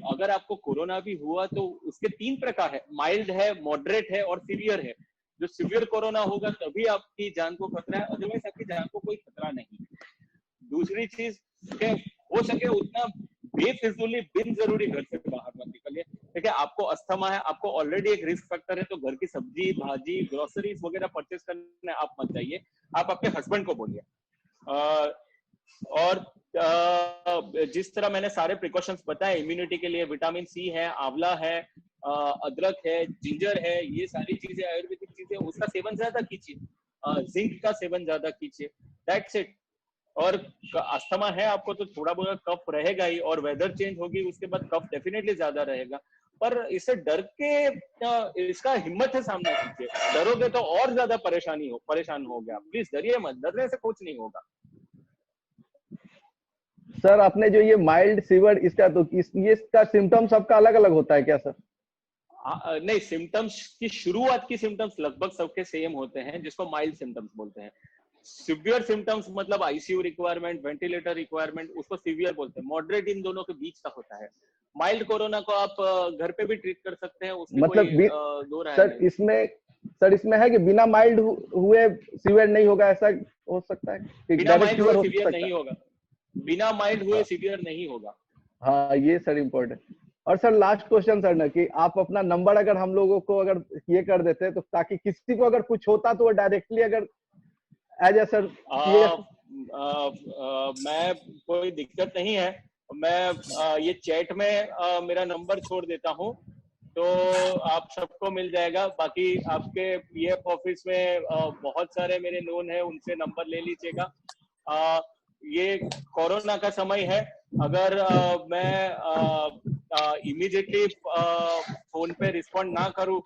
अगर आपको कोरोना भी हुआ तो उसके 3 प्रकार है, माइल्ड है, मॉडरेट है और सीवियर है। जो सीवियर कोरोना होगा तभी आपकी जान को खतरा है, अदरवाइज आपकी जान को कोई खतरा नहीं। दूसरी चीज हो सके उतना बेफिजूली बिन जरूरी घर से बाहर मत निकलिए। देखिए आपको अस्थमा है, आपको ऑलरेडी एक रिस्क फैक्टर है, तो घर की सब्जी भाजी ग्रोसरीज वगैरह परचेस करने आप मत जाइए, आप अपने हस्बैंड को बोलिए। और जिस तरह मैंने सारे प्रिकॉशंस बताए इम्यूनिटी के लिए, विटामिन सी है, आंवला है, अदरक है, जिंजर है, ये सारी चीजें आयुर्वेदिक चीजें, उसका सेवन ज्यादा कीजिए, जिंक का सेवन ज्यादा कीजिए, दैट्स इट। और अस्थमा है आपको तो थोड़ा बहुत कफ रहेगा ही, और वेदर चेंज होगी उसके बाद कफ डेफिनेटली ज्यादा रहेगा। पर इससे डर के इसका हिम्मत है सामना कीजिए, डरोगे तो और ज्यादा परेशान हो गया। प्लीज डरिए मत, डरने से कुछ नहीं होगा। सर आपने जो ये माइल्ड फीवर इसका तो ये इसका सिम्टम सबका अलग अलग होता है क्या सर? नहीं, सिम्टम्स की शुरुआत की सिम्टम्स लगभग सबके सेम होते हैं, जिसको माइल्ड सिम्टम्स बोलते हैं। सिवियर सिम्टम्स मतलब आईसीयू रिक्वायरमेंट, वेंटिलेटर रिक्वायरमेंट, उसको सिवियर बोलते हैं। मॉडरेट इन दोनों के बीच का होता है। माइल्ड कोरोना को आप घर पे भी ट्रीट कर सकते हैं, उसमें मतलब कोई दो राय सर नहीं। इसमें है कि बिना माइल्ड हुए सीवियर नहीं होगा, ऐसा हो सकता है? बिना माइल्ड हुए सीवियर नहीं होगा, बिना माइल्ड हुए सीवियर नहीं होगा। हाँ ये सर इम्पोर्टेंट। और सर लास्ट क्वेश्चन सर ना कि आप अपना नंबर अगर हम लोगों को अगर ये कर देते हैं तो ताकि किसी को अगर कुछ होता तो वो डायरेक्टली अगर एज ए सर मैं, कोई दिक्कत नहीं है, मैं ये चैट में मेरा नंबर छोड़ देता हूँ, तो आप सबको मिल जाएगा। बाकी आपके पीएफ ऑफिस में बहुत सारे मेरे नोन है, उनसे नंबर ले लीजिएगा। ये कोरोना का समय है, अगर मैं इमीडिएटली फोन पे रिस्पॉन्ड ना करूं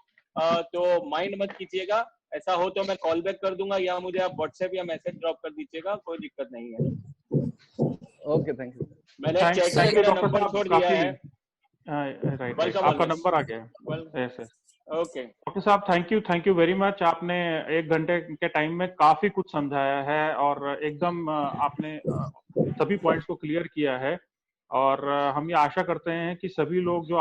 तो माइंड मत कीजिएगा। ऐसा हो तो मैं कॉल बैक कर दूंगा, या मुझे आप व्हाट्सएप या मैसेज ड्रॉप कर दीजिएगा, कोई दिक्कत नहीं है। Okay, thank you. मैंने चैट में मेरा नंबर छोड़ दिया है। राइट, आपका नंबर आ गया। यस ओके डॉक्टर साहब, थैंक यू वेरी मच। आपने 1 घंटे के टाइम में काफी कुछ समझाया है और एकदम आपने सभी पॉइंट्स को क्लियर किया है। और हम ये आशा करते हैं कि सभी लोग जो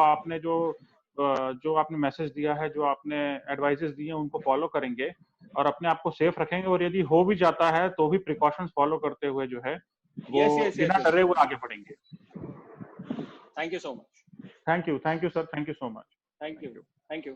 आपने मैसेज दिया है, जो आपने एडवाइजेस दिए हैं, उनको फॉलो करेंगे और अपने आप को सेफ रखेंगे। और यदि हो भी जाता है तो भी प्रिकॉशंस फॉलो करते हुए जो है वो बिना डरे हुए आगे बढ़ेंगे। Thank you so much. Thank you sir, thank you so much. Thank you.